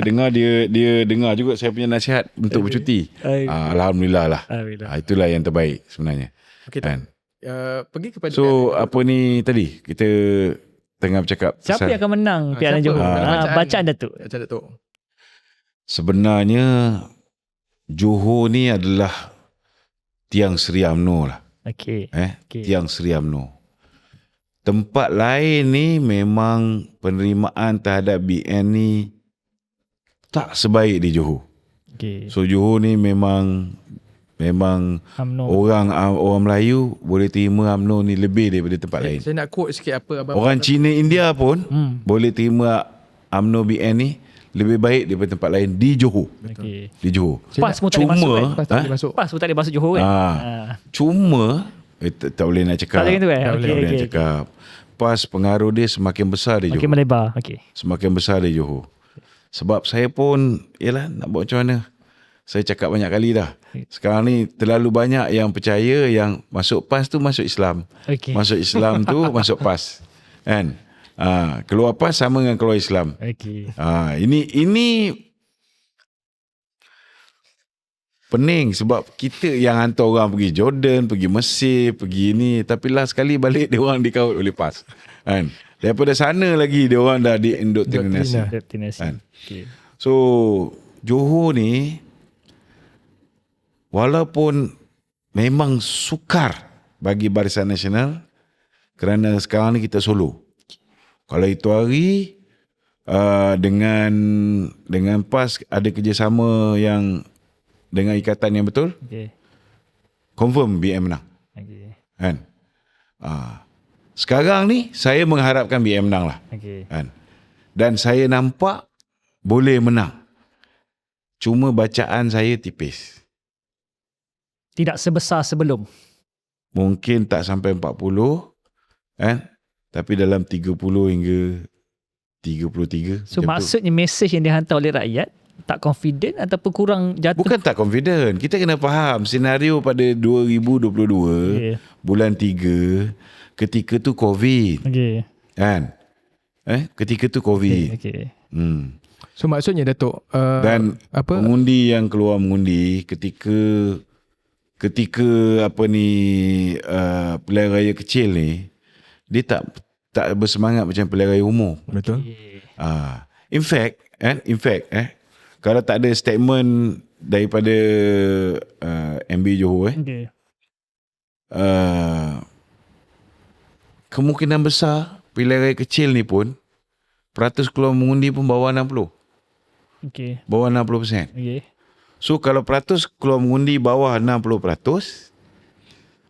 dengar dia dengar juga saya punya nasihat untuk bercuti. Alhamdulillah lah. Itulah yang terbaik sebenarnya. Okey, kan. Pergi kepada Apa ni tadi kita tengah bercakap Siapa yang akan menang Piala Johor? Bacaan Datuk. Bacaan Datuk. Sebenarnya Johor ni adalah tiang Seri UMNO lah. Okey. Tiang Seri UMNO. Tempat lain ni memang penerimaan terhadap BN ni tak sebaik di Johor. So Johor ni memang UMNO. Orang Melayu boleh terima UMNO ni lebih daripada tempat lain. Saya nak quote sikit apa abang. Orang Cina India pun boleh terima UMNO BN ni lebih baik daripada tempat lain di Johor. Di Johor. PAS pun tak boleh masuk. PAS pun tak boleh masuk Johor kan. Cuma tak boleh nak cakap. Tak boleh tak boleh nak cakap. PAS pengaruh dia semakin besar di Johor. Makin melebar. Semakin besar di Johor. Sebab saya pun nak buat macam mana. Saya cakap banyak kali dah. Sekarang ni terlalu banyak yang percaya yang masuk PAS tu masuk Islam. Masuk Islam tu masuk PAS. Kan? Keluar PAS sama dengan keluar Islam. Ini pening sebab kita yang hantar orang pergi Jordan, pergi Mesir, pergi ni, tapi last sekali balik dia orang dikawal oleh PAS. Kan? Daripada sana lagi dia orang dah diindoktrinasi. Kan? So Johor ni walaupun memang sukar bagi Barisan Nasional kerana sekarang ni kita solo. Kalau itu hari dengan PAS ada kerjasama yang dengan ikatan yang betul, confirm BM menang. Kan? Sekarang ni saya mengharapkan BM menang lah. Kan? Dan saya nampak boleh menang. Cuma bacaan saya tipis. Tidak sebesar sebelum. Mungkin tak sampai 40, kan? Tapi dalam 30 hingga 33. So maksudnya mesej yang dihantar oleh rakyat tak confident ataupun kurang jatuh? Bukan tak confident. Kita kena faham senario pada 2022 bulan 3 ketika tu COVID. Kan? Ketika tu COVID. So maksudnya Datuk dan pengundi yang keluar mengundi ketika pilihan raya kecil ni dia tak bersemangat macam pilihan raya umum. Betul. In fact kalau tak ada statement daripada MB Johor kemungkinan besar pilihan raya kecil ni pun peratus keluar mengundi pun bawah 60. Bawah 60%. So kalau peratus keluar mengundi bawah 60%,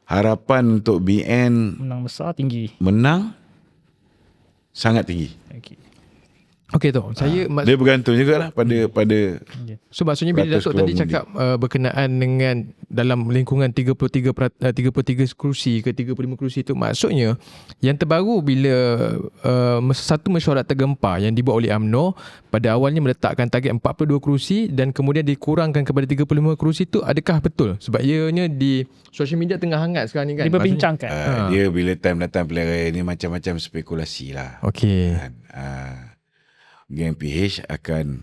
harapan untuk BN menang besar tinggi. Menang sangat tinggi. Okey tu. Dia bergantung jugalah pada So maksudnya bila Datuk tadi cakap berkenaan dengan dalam lingkungan 33 kursi ke 35 kursi tu, maksudnya yang terbaru bila satu mesyuarat tergempar yang dibuat oleh UMNO pada awalnya meletakkan target 42 kursi dan kemudian dikurangkan kepada 35 kursi tu, adakah betul? Sebab ianya di social media tengah hangat sekarang ni kan. Diperbincangkan. Dia bila time datang pilihan raya ni macam-macam spekulasi lah. Okey. Geng PH akan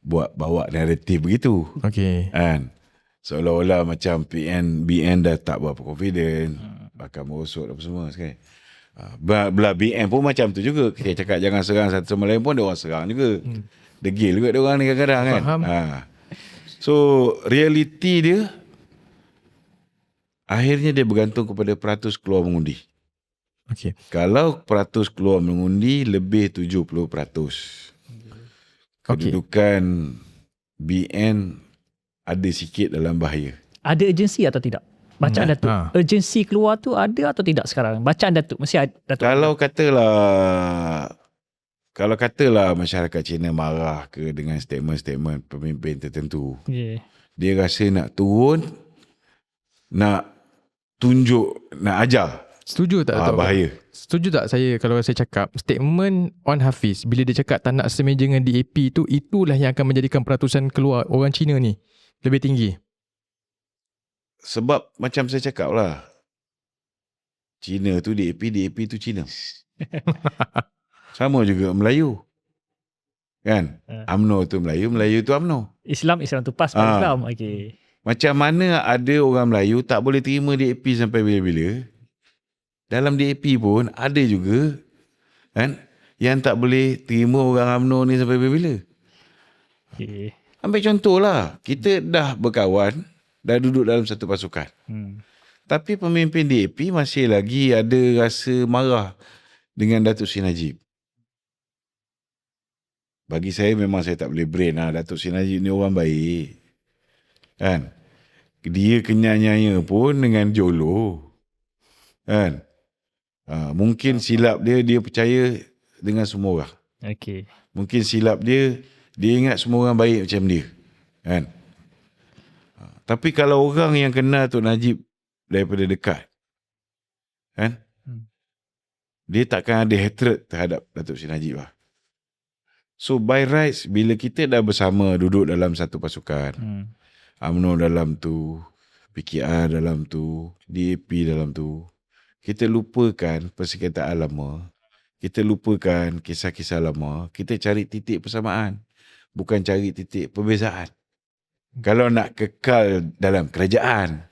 bawa naratif begitu. Okey. Kan? Seolah-olah macam BN dah tak berapa confident, akan merosot apa semua sekali. Belah BN pun macam tu juga. Saya cakap jangan serang satu sama lain pun dia orang serang juga. Degil juga dia orang ni kadang-kadang kan. Faham. So realiti dia akhirnya dia bergantung kepada peratus keluar mengundi. Okey. Kalau peratus keluar mengundi lebih 70%. Kedudukan BN ada sikit dalam bahaya. Ada urgensi atau tidak? Bacaan Datuk. Ha. Urgensi keluar tu ada atau tidak sekarang? Bacaan Datuk. Mesti ada. Datuk. Kalau katalah masyarakat Cina marah ke dengan statement-statement pemimpin tertentu. Yeah. Dia rasa nak turun, nak tunjuk, nak ajar. Setuju tak Datuk? Bahaya. Setuju tak kalau saya cakap statement Wan Hafiz bila dia cakap tak nak semeja dengan DAP tu, itulah yang akan menjadikan peratusan keluar orang Cina ni lebih tinggi. Sebab macam saya cakap lah, Cina tu DAP tu Cina. Sama juga Melayu. Kan? UMNO tu Melayu, Melayu tu UMNO. Islam tu PAS Islam. Okay. Macam mana ada orang Melayu tak boleh terima DAP sampai bila-bila, dalam DAP pun ada juga kan yang tak boleh terima orang UMNO ni sampai bila-bila. Okay. Ambil contoh lah, kita dah berkawan, dah duduk dalam satu pasukan. Tapi pemimpin DAP masih lagi ada rasa marah dengan Datuk Seri Najib. Bagi saya memang saya tak boleh brain lah. Datuk Seri Najib ni orang baik. Kan? Dia kenyanya pun dengan Jolo. Kan? Mungkin silap dia percaya dengan semua orang. Okay. Mungkin silap dia ingat semua orang baik macam dia. Kan? Tapi kalau orang yang kenal Tok Najib daripada dekat, kan? Dia takkan ada hatred terhadap Datuk Seri Najib lah. So by rights, bila kita dah bersama duduk dalam satu pasukan, UMNO dalam tu, PKR dalam tu, DAP dalam tu, kita lupakan persekataan lama, kita lupakan kisah-kisah lama, kita cari titik persamaan, bukan cari titik perbezaan. Kalau nak kekal dalam kerajaan,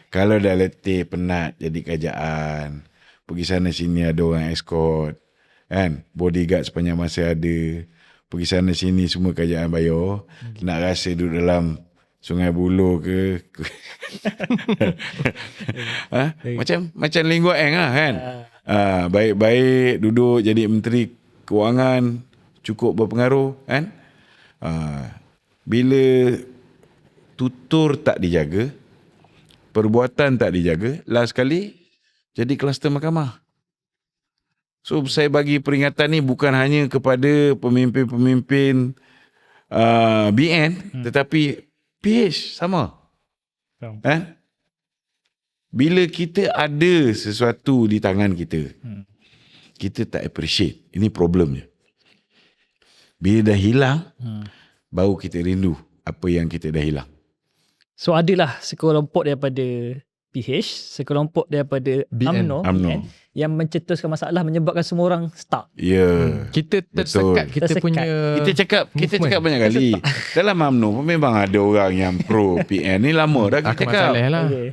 kalau dah letih, penat jadi kerajaan, pergi sana sini ada orang escort, kan, bodyguard sepanjang masa ada, pergi sana sini semua kerajaan bayar, nak rasa duduk dalam Sungai Buloh ke macam Lim Guat Eng lah kan. Baik-baik duduk jadi Menteri Kewangan, cukup berpengaruh kan. Bila tutur tak dijaga, perbuatan tak dijaga, last sekali jadi kluster mahkamah. So saya bagi peringatan ni bukan hanya kepada pemimpin-pemimpin BN, tetapi PH sama. Bila kita ada sesuatu di tangan kita, kita tak appreciate. Ini problemnya. Bila dah hilang, baru kita rindu apa yang kita dah hilang. So adalah sekelompok daripada PH, sekelompok daripada UMNO yang mencetuskan masalah, menyebabkan semua orang stuck. Ya. Kita tersekat kita Tersekat. punya Kita cakap banyak kali. Dalam UMNO pun memang ada orang yang pro PN ni lama dah kita cakap. masalah lah. Okay.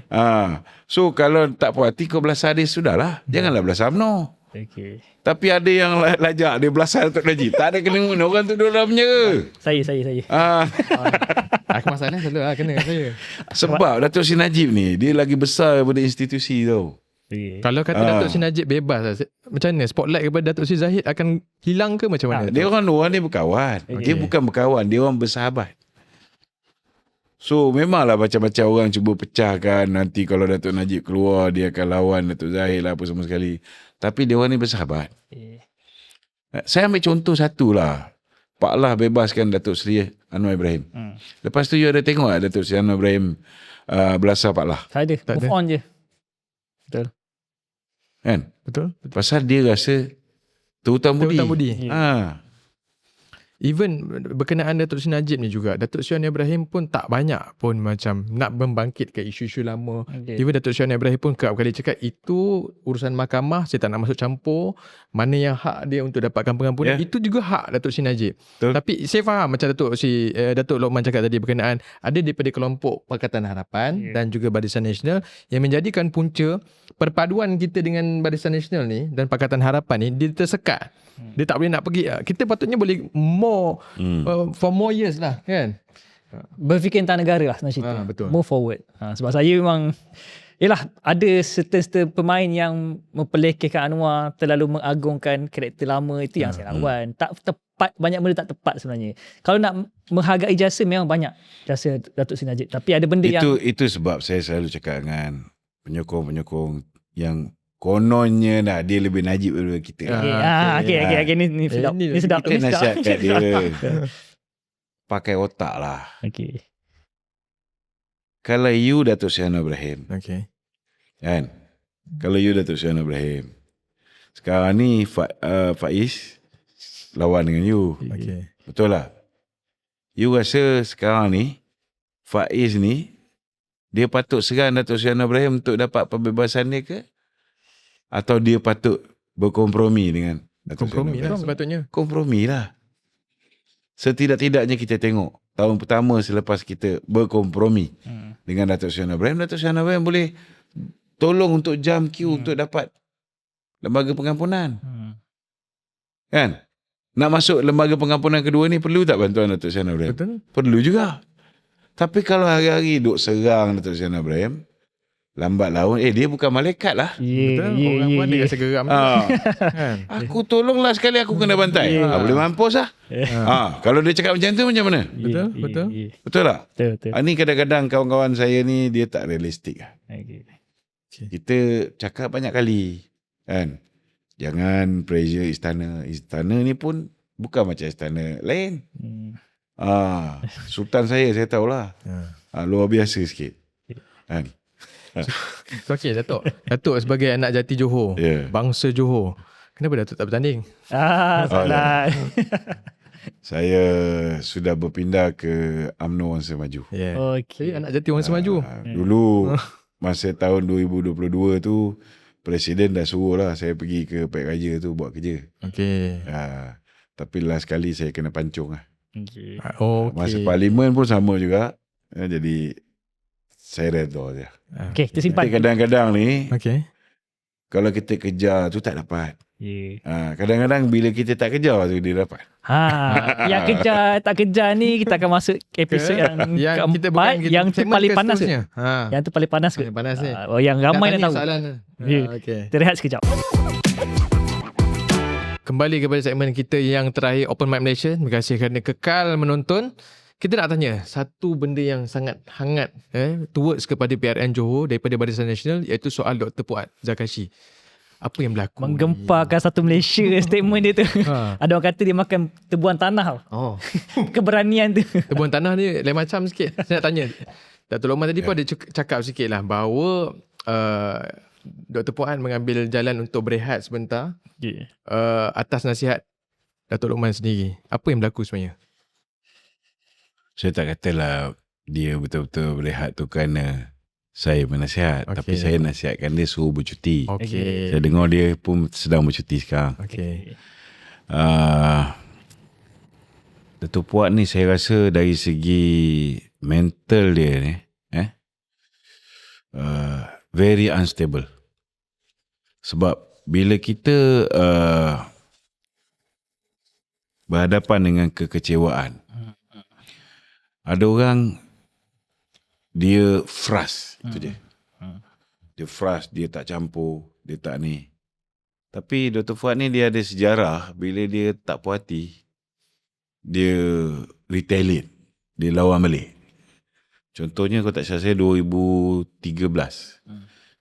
So kalau tak puas hati kau belasah dia, sudahlah. Janganlah belasah UMNO. Okay. Tapi ada yang lajak dia belasah Datuk Najib. Tak ada kena-mena, orang tu dalam penjara. Saya. Masalah selalu kena saya. Sebab Datuk Seri Najib ni dia lagi besar daripada institusi tau. Okay. Kalau kata Datuk Seri Najib bebas, macam mana spotlight kepada Datuk Seri Zahid akan hilang ke macam mana? Dia orang ni berkawan. Dia bukan berkawan, dia orang bersahabat. So memanglah macam-macam orang cuba pecahkan, nanti kalau Datuk Najib keluar dia akan lawan Datuk Zahid lah apa semua sekali. Tapi dia orang ni bersahabat. Saya ambil contoh satu lah. Pak Lah bebaskan Datuk Seri Anwar Ibrahim. Lepas tu you ada tengok tak Datuk Seri Anwar Ibrahim belasah Pak Lah? Tak ada. Move on je. Betul. Kan? Betul. Pasal dia rasa terhutang budi. Even berkenaan Datuk Seri Najib ni juga, Datuk Seri Anwar Ibrahim pun tak banyak pun macam nak membangkitkan isu-isu lama. Even Datuk Seri Anwar Ibrahim pun kerap kali cakap itu urusan mahkamah, saya tak nak masuk campur, mana yang hak dia untuk dapatkan pengampunan, itu juga hak Datuk Seri Najib. Betul. Tapi saya faham macam Datuk Lokman cakap tadi berkenaan ada daripada kelompok Pakatan Harapan dan juga Barisan Nasional yang menjadikan punca perpaduan kita dengan Barisan Nasional ni dan Pakatan Harapan ni dia tersekat. Dia tak boleh nak pergi. Kita patutnya boleh for more years lah kan. Berfikir tentang negara lah senang cerita. Betul. Move forward. Sebab saya memang ada certain pemain yang memperlekehkan Anwar, terlalu mengagungkan karakter lama, itu yang saya lawan. Tak tepat, banyak benda tak tepat sebenarnya. Kalau nak menghargai jasa, memang banyak jasa Datuk Seri Najib. Tapi ada benda itu sebab saya selalu cakap dengan penyokong-penyokong yang kononnya dia lebih najib daripada kita. Okay. Ni sedap. Ni sedap. Kita nasihat kat dia. Pakai otak lah. Okay. Kalau you Datuk Seri Anwar Ibrahim, Okay. kan? Kalau you Datuk Seri Anwar Ibrahim, sekarang ni Faiz lawan dengan you. Okay. Betul lah. You rasa sekarang ni Faiz ni dia patut serang Datuk Seri Anwar Ibrahim untuk dapat pembebasan dia ke? Atau dia patut berkompromi dengan Datuk Seri Kompromi Anwar lah Ibrahim? sepatutnya. Kompromi lah. Setidak-tidaknya kita tengok tahun pertama selepas kita berkompromi dengan Datuk Seri Anwar Ibrahim, Datuk Seri Anwar Ibrahim boleh tolong untuk jam queue untuk dapat lembaga pengampunan. Kan? Nak masuk lembaga pengampunan kedua ni perlu tak bantuan Datuk Seri Anwar Ibrahim? Betul. Perlu juga. Tapi kalau hari-hari duk serang Datuk Seri Anwar Ibrahim, lambat laun, dia bukan malaikat lah. Betul. Orang pun ada rasa geram. Kan? Aku tolonglah sekali aku kena bantai. Boleh mampus lah. Kalau dia cakap macam tu macam mana? Betul. Betul tak? Betul. Ni kadang-kadang kawan-kawan saya ni dia tak realistik lah. Okay. Kita cakap banyak kali. Kan? Jangan pressure istana. Istana ni pun bukan macam istana lain. Sultan saya tahulah. Luar biasa sikit. Kan? So, okay, Datuk sebagai anak jati Johor, bangsa Johor, kenapa Datuk tak bertanding? Salah. Saya sudah berpindah ke UMNO Wangsa Maju. Okay. Jadi anak jati orang semaju. Dulu masa tahun 2022 tu Presiden dah suruh lah saya pergi ke Pek Raja tu buat kerja. Okay. Tapi last kali saya kena pancung lah. Okay. Masa parlimen pun sama juga. Jadi saya redha je. Okay, kita simpan. Tapi kadang-kadang ni Okay. kalau kita kejar tu tak dapat. Yeah. Kadang-kadang bila kita tak kejar tu dia dapat. Yang kejar tak kejar ni kita akan masuk episod yang kita keempat, yang tu segmen paling panas. seterusnya. Yang tu paling panas ke? Paling panas ni. Yang ramai nak tahu. Soalan. Okay. Kita rehat sekejap. Kembali kepada segmen kita yang terakhir, Open Mic Malaysia. Terima kasih kerana kekal menonton. Kita nak tanya satu benda yang sangat hangat towards kepada PRN Johor daripada Barisan Nasional, iaitu soal Dr. Puat Zarkashi. Apa yang berlaku? Menggemparkan satu Malaysia statement dia tu. Ada orang kata dia makan tebuan tanah. Keberanian tu. Tebuan tanah ni lain macam sikit. Saya nak tanya. Datuk Lokman tadi pun ada cakap sikit lah bahawa Dr. Puan mengambil jalan untuk berehat sebentar atas nasihat Datuk Lokman sendiri. Apa yang berlaku sebenarnya? Saya tak katalah dia betul-betul berehat tu kerana saya menasihat. Tapi saya nasihatkan dia suruh bercuti. Saya dengar dia pun sedang bercuti sekarang. Datuk Puat ni saya rasa dari segi mental dia ni very unstable. Sebab bila kita berhadapan dengan kekecewaan, ada orang dia frust, itu dia. Dia frust, dia tak campur, dia tak ni. Tapi Dr. Fuad ni dia ada sejarah, bila dia tak puas hati, dia retaliate, dia lawan balik. Contohnya kalau tak salah saya 2013.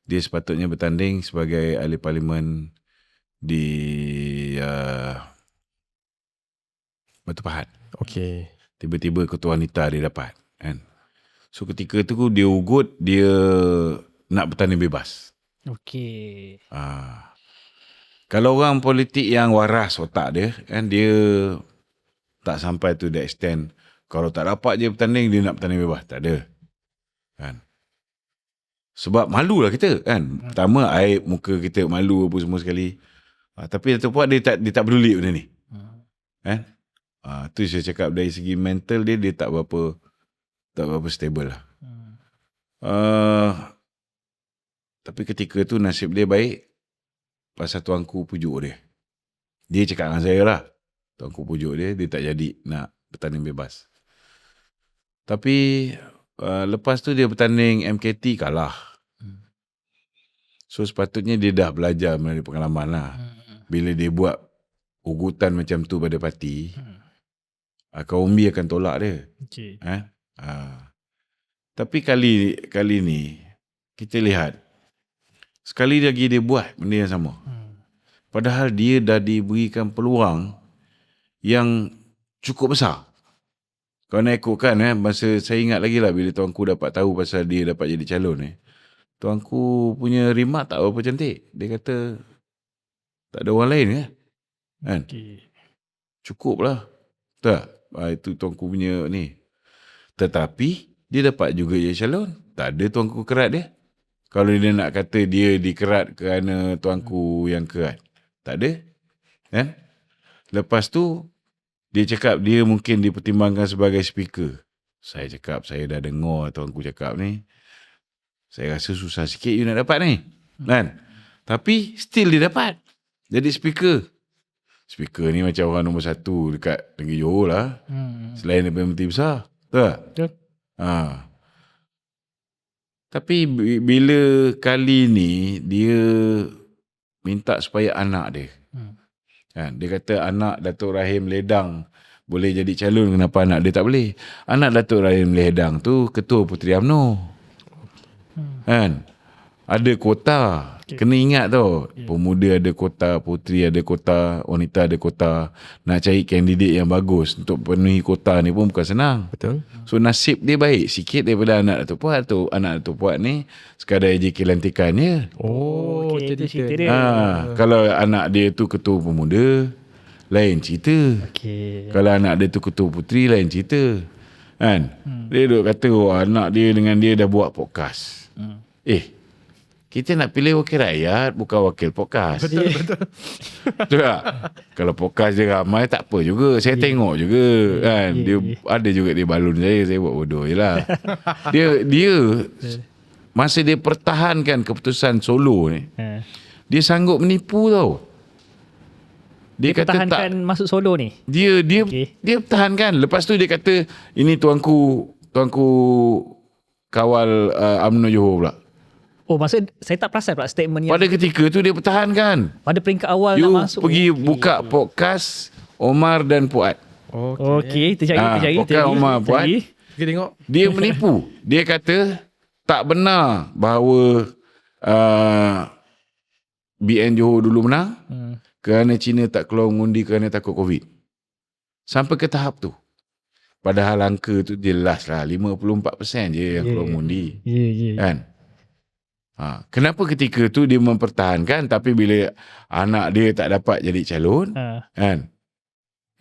Dia sepatutnya bertanding sebagai ahli parlimen di Batu Pahat. Tiba-tiba ketua wanita dia dapat, kan. So ketika tu dia ugut, dia nak bertanding bebas. Kalau orang politik yang waras otak dia, kan, dia tak sampai to the extent kalau tak dapat je bertanding dia nak bertanding bebas. Tak ada, kan. Sebab malulah kita, kan. Pertama aib muka kita, malu apa semua sekali. Tapi Datuk Puat dia tak peduli benda ni, kan. Tu saya cakap dari segi mental dia tak berapa stable lah. Tapi ketika tu nasib dia baik pasal tuanku pujuk dia. Dia cakap dengan saya lah, tuanku pujuk dia tak jadi nak bertanding bebas. Tapi lepas tu dia bertanding MKT kalah. So sepatutnya dia dah belajar melalui pengalaman lah. Bila dia buat ugutan macam tu pada parti, kaum umbi akan tolak dia. Tapi kali ni kita lihat sekali lagi dia buat benda yang sama. Padahal dia dah diberikan peluang yang cukup besar. Kalau nak ikutkan masa saya ingat lagi lah bila tuanku dapat tahu pasal dia dapat jadi calon tuanku punya remark tak apa cantik. Dia kata tak ada orang lain kan? Cukup lah. Tak? Itu tuanku punya ni. Tetapi dia dapat juga jadi calon. Tak ada tuanku kerat dia. Kalau dia nak kata dia dikerat kerana tuanku yang kerat. Tak ada. Kan? Lepas tu dia cakap dia mungkin dipertimbangkan sebagai speaker. Saya cakap, saya dah dengar tuanku cakap ni. Saya rasa susah sikit you nak dapat ni. Kan? Tapi still dia dapat. Jadi speaker. Speaker ni macam orang nombor 1 dekat Negeri Johor lah. Selain daripada Menteri Besar. Betul? Tapi bila kali ni dia minta supaya anak dia. Dia kata anak Datuk Rahim Ledang boleh jadi calon, kenapa anak dia tak boleh? Anak Datuk Rahim Ledang tu ketua Puteri UMNO. Kan? Ada kota. Kena ingat tau. Pemuda ada kota, puteri ada kota, wanita ada kota. Nak cari kandidat yang bagus untuk penuhi kota ni pun bukan senang. Betul. So nasib dia baik sikit daripada anak Datuk Puat tu. Anak Datuk Puat ni sekadar JK lantikan je. Oh, okay, itu cerita dia. Kalau anak dia tu ketua pemuda, lain cerita. Kalau anak dia tu ketua puteri, lain cerita. Kan? Dia duk kata anak dia dengan dia dah buat podcast. Kita nak pilih wakil rakyat, bukan wakil podcast. Betul. Betul tak? Kalau podcast dia ramai, tak apa juga. Saya tengok juga. Kan? Dia ada juga dia balun saya buat bodoh je lah. Dia masa dia pertahankan keputusan solo ni, dia sanggup menipu tau. Dia pertahankan masuk solo ni? Dia pertahankan. Lepas tu dia kata, ini tuanku kawal UMNO Johor pula. Oh, maksud saya tak perasan pula statement yang pada ketika tu dia pertahankan. Pada peringkat awal you nak masuk. Pergi buka podcast Omar dan Puat. Okey, terjadi. Podcast Omar Puat. Kita tengok. Dia menipu. Dia kata tak benar bahawa BN Johor dulu menang kerana China tak keluar mengundi kerana takut COVID. Sampai ke tahap tu. Padahal angka tu jelas lah 54% je yang keluar mengundi. Kan? Kenapa ketika tu dia mempertahankan, tapi bila anak dia tak dapat jadi calon, kan?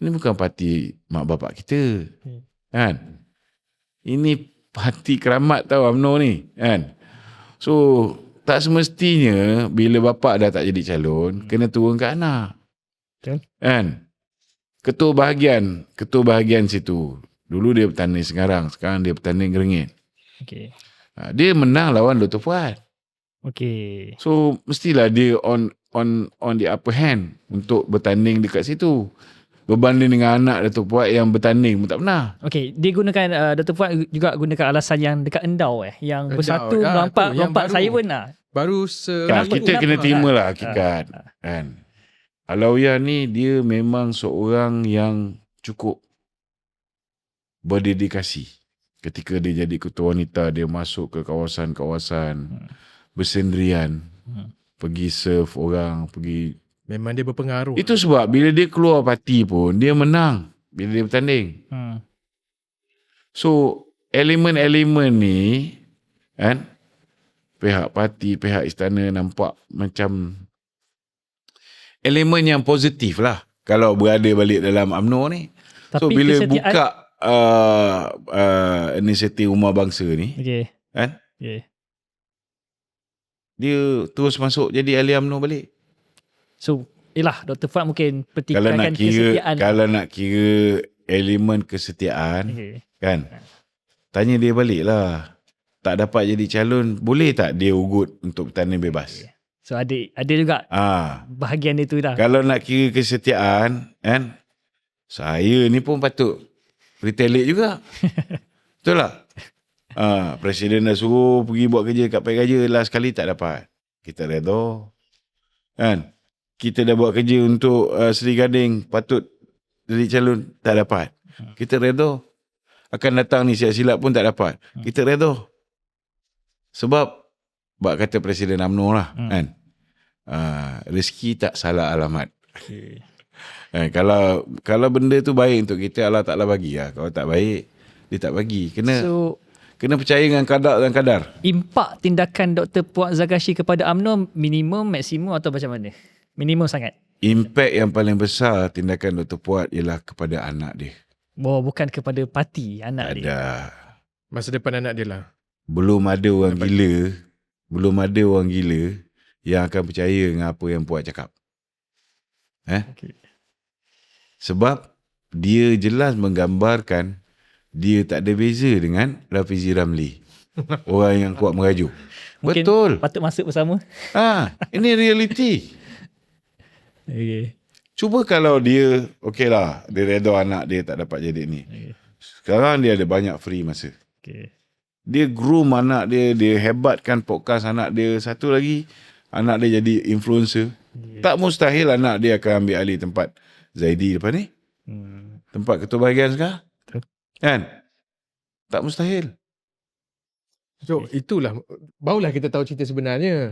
Ini bukan parti mak bapak kita. Kan? Ini parti keramat tau UMNO ni, kan? So, tak semestinya bila bapak dah tak jadi calon, kena turun ke anak. Kan? Ketua bahagian situ. Dulu dia bertanding Segarang, sekarang dia bertanding Gerengit. Dia menang lawan Dr. Fuad. So mestilah dia on the upper hand untuk bertanding dekat situ. Berbanding dengan anak Datuk Puat yang bertanding pun tak pernah. Dia gunakan Datuk Puat juga gunakan alasan yang dekat Endau yang bersatu melompat saya pun baru kita kena terima lah hakikat. Kan. Alawiyah ni dia memang seorang yang cukup berdedikasi. Ketika dia jadi ketua wanita, dia masuk ke kawasan-kawasan bersendirian, pergi serve orang, memang dia berpengaruh. Itu sebab bila dia keluar parti pun dia menang bila dia bertanding. So elemen-elemen ni kan, pihak parti, pihak istana nampak macam elemen yang positif lah kalau berada balik dalam UMNO ni. So bila buka inisiatif Rumah Bangsa ni, kan, dia terus masuk jadi ahli UMNO balik. So, Dr. Fuad mungkin pertikaikan kesetiaan. Kalau nak kira elemen kesetiaan, kan, tanya dia balik lah. Tak dapat jadi calon, boleh tak dia ugut untuk bertanding bebas? So, ada juga bahagian itu dah. Kalau nak kira kesetiaan, kan, saya ni pun patut retaliate juga. Betul tak? Presiden dah suruh pergi buat kerja kat pihak kerja, last sekali tak dapat. Kita redha. Kan? Kita dah buat kerja untuk Seri Gading, patut jadi calon, tak dapat. Kita redha. Akan datang ni silap-silap pun tak dapat. Kita redha. Sebab bak kata Presiden UMNO lah kan. Rezeki tak salah alamat. Kalau benda tu baik untuk kita, Allah Ta'ala bagi lah. Kalau tak baik, dia tak bagi. Kena percaya dengan qada dan kadar. Impak tindakan Dr. Puak Zakashi kepada UMNO minimum, maksimum atau macam mana? Minimum sangat. Impact yang paling besar tindakan Dr. Puat ialah kepada anak dia. Bukan kepada parti anak dia. Ada. Masa depan anak dia lah. Belum ada orang gila yang akan percaya dengan apa yang Puat cakap. Okay. Sebab dia jelas menggambarkan dia tak ada beza dengan Rafizi Ramli. Orang yang kuat merajuk. Mungkin Betul. patut masuk bersama. Ini realiti. Okay. Cuba kalau dia, okey lah, dia redha anak dia tak dapat jadi ni. Okay. Sekarang dia ada banyak free masa. Okay. Dia groom anak dia, dia hebatkan podcast anak dia. Satu lagi, anak dia jadi influencer. Tak mustahil anak dia akan ambil alih tempat Zaidi lepas ni. Tempat ketua bahagian sekarang. Kan? Tak mustahil. So itulah, barulah kita tahu cerita sebenarnya.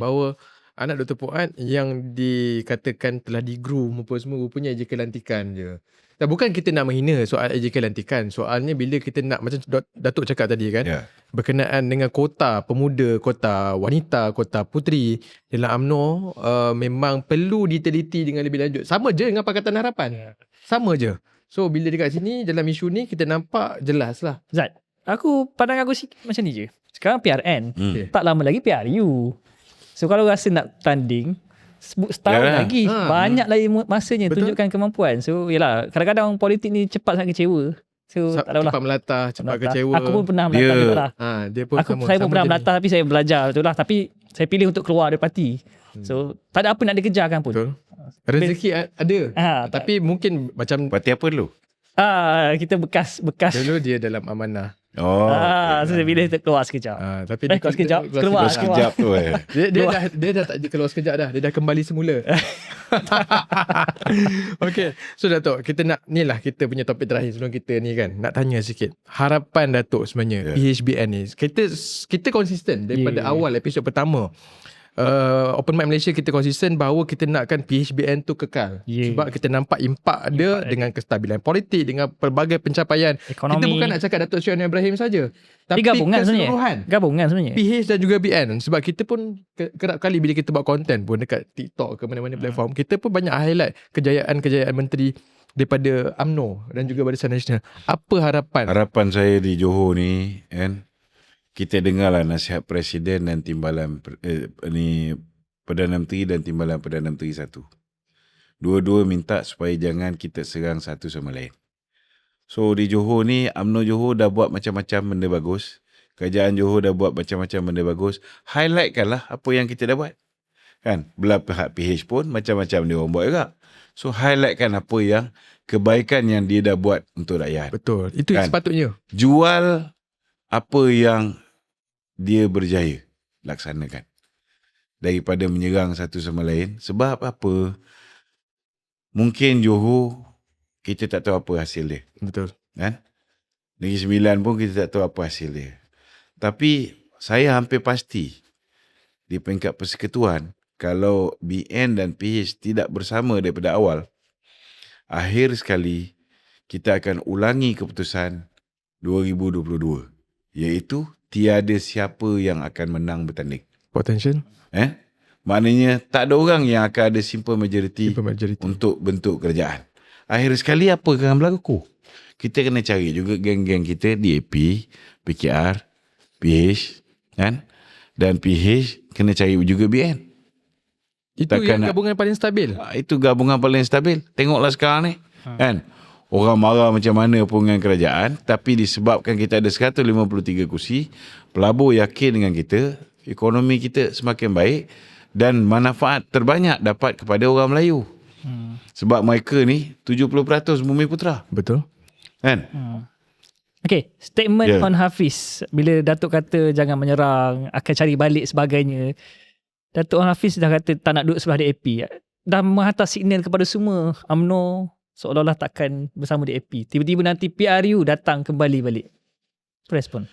Bahawa anak Dr. Puan yang dikatakan telah di-groom apa semua, rupanya ejekan lantikan je. Dan bukan kita nak menghina soal ejekan lantikan. Soalnya bila kita nak, macam Datuk cakap tadi kan, berkenaan dengan kota pemuda, kota wanita, kota puteri dalam UMNO, memang perlu diteliti dengan lebih lanjut. Sama je dengan Pakatan Harapan. Sama je. So bila dekat sini, dalam isu ni kita nampak jelas lah. Zat, pandang aku macam ni je. Sekarang PRN, tak lama lagi PRU. So kalau rasa nak tanding, setahun lagi, banyak lagi masanya. Betul. Tunjukkan kemampuan. So yelah, kadang-kadang politik ni cepat sangat kecewa. So tak tahulah. Cepat melata, cepat kecewa. Aku pun pernah melata juga lah. Saya pun pernah melata, tapi saya belajar betul lah. Tapi saya pilih untuk keluar dari parti. So tak ada apa nak dikejarkan pun. Betul. Rezeki ada. Tapi mungkin macam parti apa dulu? Kita bekas. Dulu dia dalam amanah. So saya pilih untuk keluar sekejap. Tapi keluar sekejap. Keluar sekejap tu. Dia dah tak keluar sekejap dah. Dia dah kembali semula. Okay. So Datuk, kita nak ni lah kita punya topik terakhir sebelum kita ni kan. Nak tanya sikit. Harapan Datuk sebenarnya PHBN ni. Kita konsisten daripada awal episod pertama. Open Mic Malaysia kita konsisten bahawa kita nakkan PHBN tu kekal. Sebab kita nampak impak dia dengan kestabilan politik, dengan pelbagai pencapaian ekonomi. Kita bukan nak cakap Datuk Seri Anwar Ibrahim saja, tapi keseluruhan gabungan sebenarnya PH dan juga BN. Sebab kita pun kerap kali bila kita buat konten pun dekat TikTok ke mana-mana platform, kita pun banyak highlight kejayaan-kejayaan menteri daripada UMNO dan juga Barisan Nasional. Apa harapan saya di Johor ni kan, kita dengarlah nasihat Presiden dan Timbalan Perdana Menteri dan Timbalan Perdana Menteri satu. Dua-dua minta supaya jangan kita serang satu sama lain. So di Johor ni, UMNO Johor dah buat macam-macam benda bagus. Kerajaan Johor dah buat macam-macam benda bagus. Highlightkanlah apa yang kita dah buat. Kan? Belah pihak PH pun macam-macam dia orang buat juga. So highlightkan apa yang kebaikan yang dia dah buat untuk rakyat. Betul. Itu kan? Sepatutnya. Jual apa yang dia berjaya laksanakan daripada menyerang satu sama lain. Sebab apa? Mungkin Johor kita tak tahu apa hasil dia. Betul. Kan? Negeri Sembilan pun kita tak tahu apa hasil dia. Tapi saya hampir pasti di peringkat persekutuan, kalau BN dan PH tidak bersama daripada awal, akhir sekali kita akan ulangi keputusan 2022, iaitu tiada siapa yang akan menang bertanding. Potential. Maknanya tak ada orang yang akan ada simple majority untuk bentuk kerajaan. Akhir sekali apa yang berlaku? Kita kena cari juga geng-geng kita, DAP, PKR, PH, kan? Dan PH kena cari juga BN. Itu yang gabungan paling stabil. Itu gabungan paling stabil. Tengoklah sekarang ni. Kan? Orang marah macam mana pun dengan kerajaan, tapi disebabkan kita ada 153 kursi, pelabur yakin dengan kita, ekonomi kita semakin baik dan manfaat terbanyak dapat kepada orang Melayu. Sebab mereka ni 70% bumi putera. Betul. Kan? Okay, statement on Hafiz. Bila Datuk kata jangan menyerang, akan cari balik sebagainya. Datuk Hafiz dah kata tak nak duduk sebelah DAP. Dah menghantar signal kepada semua UMNO seolah-olah takkan bersama DAP. Tiba-tiba nanti PRU datang kembali balik. Respon.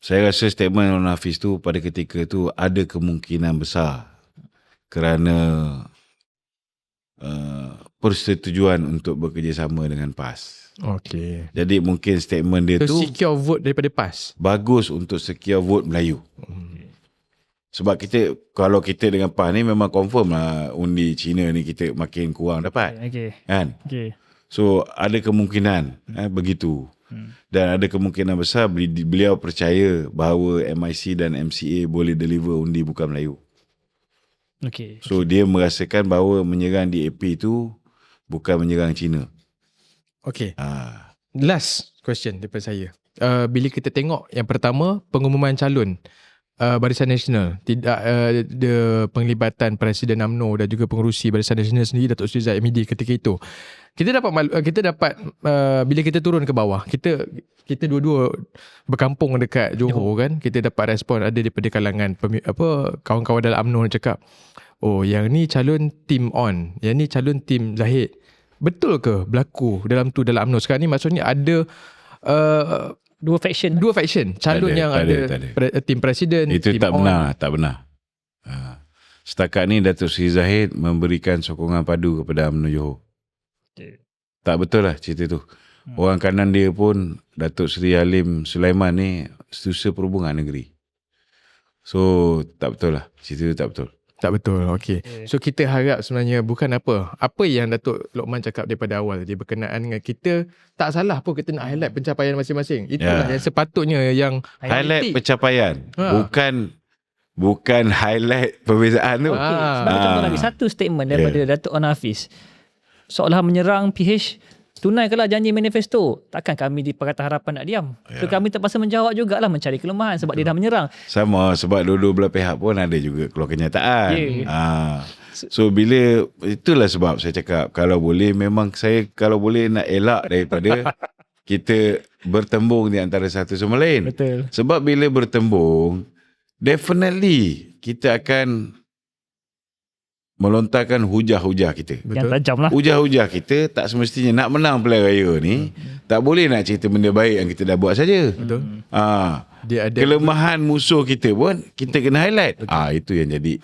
Saya rasa statement Nur Hafiz tu pada ketika tu ada kemungkinan besar kerana persetujuan untuk bekerjasama dengan PAS. Okay. Jadi mungkin statement dia So tu secure vote daripada PAS. bagus untuk secure vote Melayu. Sebab kalau kita dengan PAS ni memang confirm lah undi Cina ni kita makin kurang dapat. Okay. Kan? Okay. So ada kemungkinan begitu. Dan ada kemungkinan besar beliau percaya bahawa MIC dan MCA boleh deliver undi bukan Melayu. Okay. So dia merasakan bahawa menyerang DAP tu bukan menyerang Cina. Okay. Last question daripada saya. Bila kita tengok yang pertama, pengumuman calon Barisan Nasional, tidak ada penglibatan Presiden UMNO dan juga pengerusi Barisan Nasional sendiri, Datuk Seri Zahid Hamidi ketika itu. Kita dapat bila kita turun ke bawah, kita dua-dua berkampung dekat Johor kan, kita dapat respon ada daripada kalangan kawan-kawan dalam UMNO yang cakap, oh yang ni calon tim on, yang ni calon tim Zahid. Betul ke berlaku dalam UMNO sekarang ni? Maksudnya ada Dua faction Tak calon ada, yang tak ada. tim presiden, Itu tim tak on. benar. Setakat ni Datuk Seri Zahid memberikan sokongan padu kepada UMNO Johor. Tak betul lah cerita tu. Orang kanan dia pun Datuk Seri Halim Sulaiman ni Setiausaha Perhubungan Negeri. So tak betul lah. Cerita tu tak betul. Tak betul. Okay. So kita harap sebenarnya bukan apa yang Datuk Lokman cakap daripada awal tadi berkenaan dengan kita, tak salah pun kita nak highlight pencapaian masing-masing. Itulah yang sepatutnya yang Highlight pencapaian. Ha. Bukan highlight perbezaan tu. Okay. Sebab contoh lagi satu statement daripada Datuk Nur Hafiz, seolah menyerang PH, tunaikanlah janji manifesto. Takkan kami di Pakatan Harapan nak diam. So kami terpaksa menjawab jugalah, mencari kelemahan sebab dia dah menyerang. Sama, sebab dua-dua belah pihak pun ada juga keluar kenyataan. So bila itulah sebab saya cakap kalau boleh memang saya kalau boleh nak elak daripada kita bertembung di antara satu sama lain. Betul. Sebab bila bertembung definitely kita akan melontarkan hujah-hujah kita. Yang tajam lah. Hujah-hujah kita tak semestinya nak menang pilihan raya ni. Tak boleh nak cerita benda baik yang kita dah buat saja. Betul. Dia ada kelemahan musuh kita pun kita kena highlight. Itu yang jadi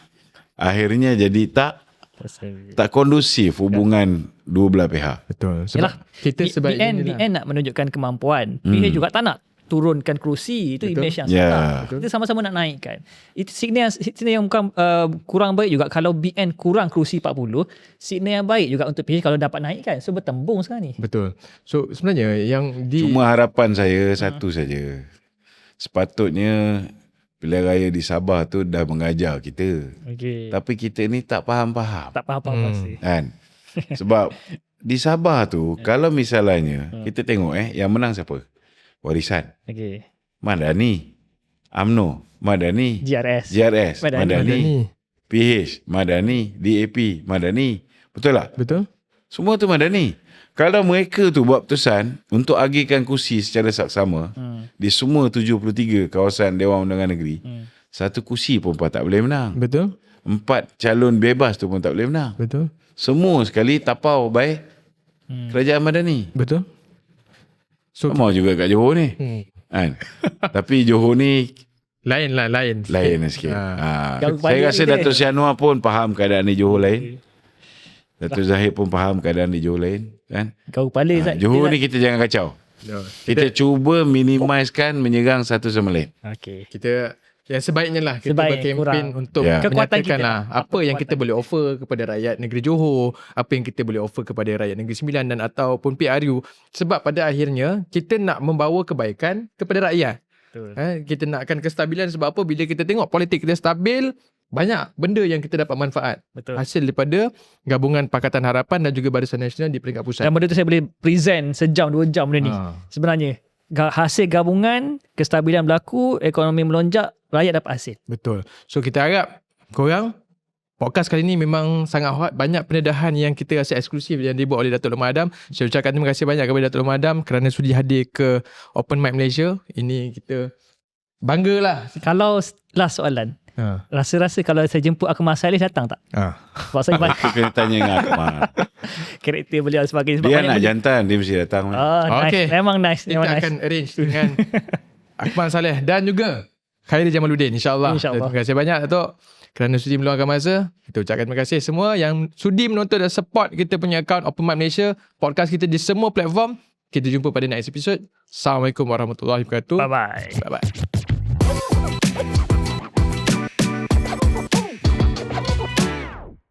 akhirnya jadi tak kondusif hubungan dua belah pihak. Betul. Sebab kita sebaiknya BN nak menunjukkan kemampuan. PH juga tak nak turunkan kerusi. Itu image yang salah. Kita sama-sama nak naikkan. Itu signal yang bukan kurang baik juga kalau BN kurang kerusi 40. Signal yang baik juga untuk PH kalau dapat naikkan. So bertembung sekarang ni. Betul. So sebenarnya yang cuma harapan saya satu saja. Sepatutnya pilihan raya di Sabah tu dah mengajar kita. Okay. Tapi kita ni tak faham-faham. Tak faham-faham pasti. Kan? Sebab di Sabah tu kalau misalnya kita tengok yang menang siapa? Warisan. Okay. Madani. UMNO. Madani. JRS. Madani. PH. Madani. DAP. Madani. Betul tak? Betul. Semua tu Madani. Kalau mereka tu buat putusan untuk agihkan kursi secara saksama di semua 73 kawasan Dewan Undangan Negeri, satu kursi pun tak boleh menang. Betul. 4 calon bebas tu pun tak boleh menang. Betul. Semua sekali tapau by Kerajaan Madani. Betul. So, sama juga kat Johor ni. Kan? Tapi Johor ni lain sikit. Saya rasa Datuk Seri Anwar pun faham keadaan di Johor lain. Datuk Zahid pun faham keadaan di Johor lain. Kan? Kau kepala Johor ni kita jangan kacau. Kita cuba minimizekan menyerang satu sama lain. Okay. Kita yang sebaiknya lah kita berkempen untuk menyatakan lah apa yang kita boleh offer kepada rakyat negeri Johor, apa yang kita boleh offer kepada rakyat negeri Sembilan dan ataupun PRU. Sebab pada akhirnya kita nak membawa kebaikan kepada rakyat. Kita nakkan kestabilan sebab apa? Bila kita tengok politik kita stabil, banyak benda yang kita dapat manfaat. Betul. Hasil daripada gabungan Pakatan Harapan dan juga Barisan Nasional di peringkat pusat. Dan benda tu saya boleh present sejam 2 jam benda ni. Sebenarnya hasil gabungan, kestabilan berlaku, ekonomi melonjak, rakyat dapat hasil. Betul. So kita harap korang, podcast kali ni memang sangat hot. Banyak pendedahan yang kita rasa eksklusif yang dibuat oleh Datuk Lokman Adam. Saya ucapkan terima kasih banyak kepada Datuk Lokman Adam kerana sudi hadir ke Open Mic Malaysia. Ini kita banggalah. Kalau last soalan, rasa-rasa kalau saya jemput Akmal Saleh datang tak? Sebab saya Itu kena tanya dengan Akmal. karakter beliau sebagainya. Dia anak jantan, dia mesti datang. Nice. Okay. Memang nice. Kita akan arrange dengan Akmal Saleh dan juga Khairi Jamaluddin, insyaAllah. InsyaAllah. Terima kasih banyak Datuk kerana sudi meluangkan masa. Kita ucapkan terima kasih semua yang sudi menonton dan support kita punya account Open Mic Malaysia, podcast kita di semua platform. Kita jumpa pada next episode. Assalamualaikum warahmatullahi wabarakatuh. Bye-bye. Bye-bye.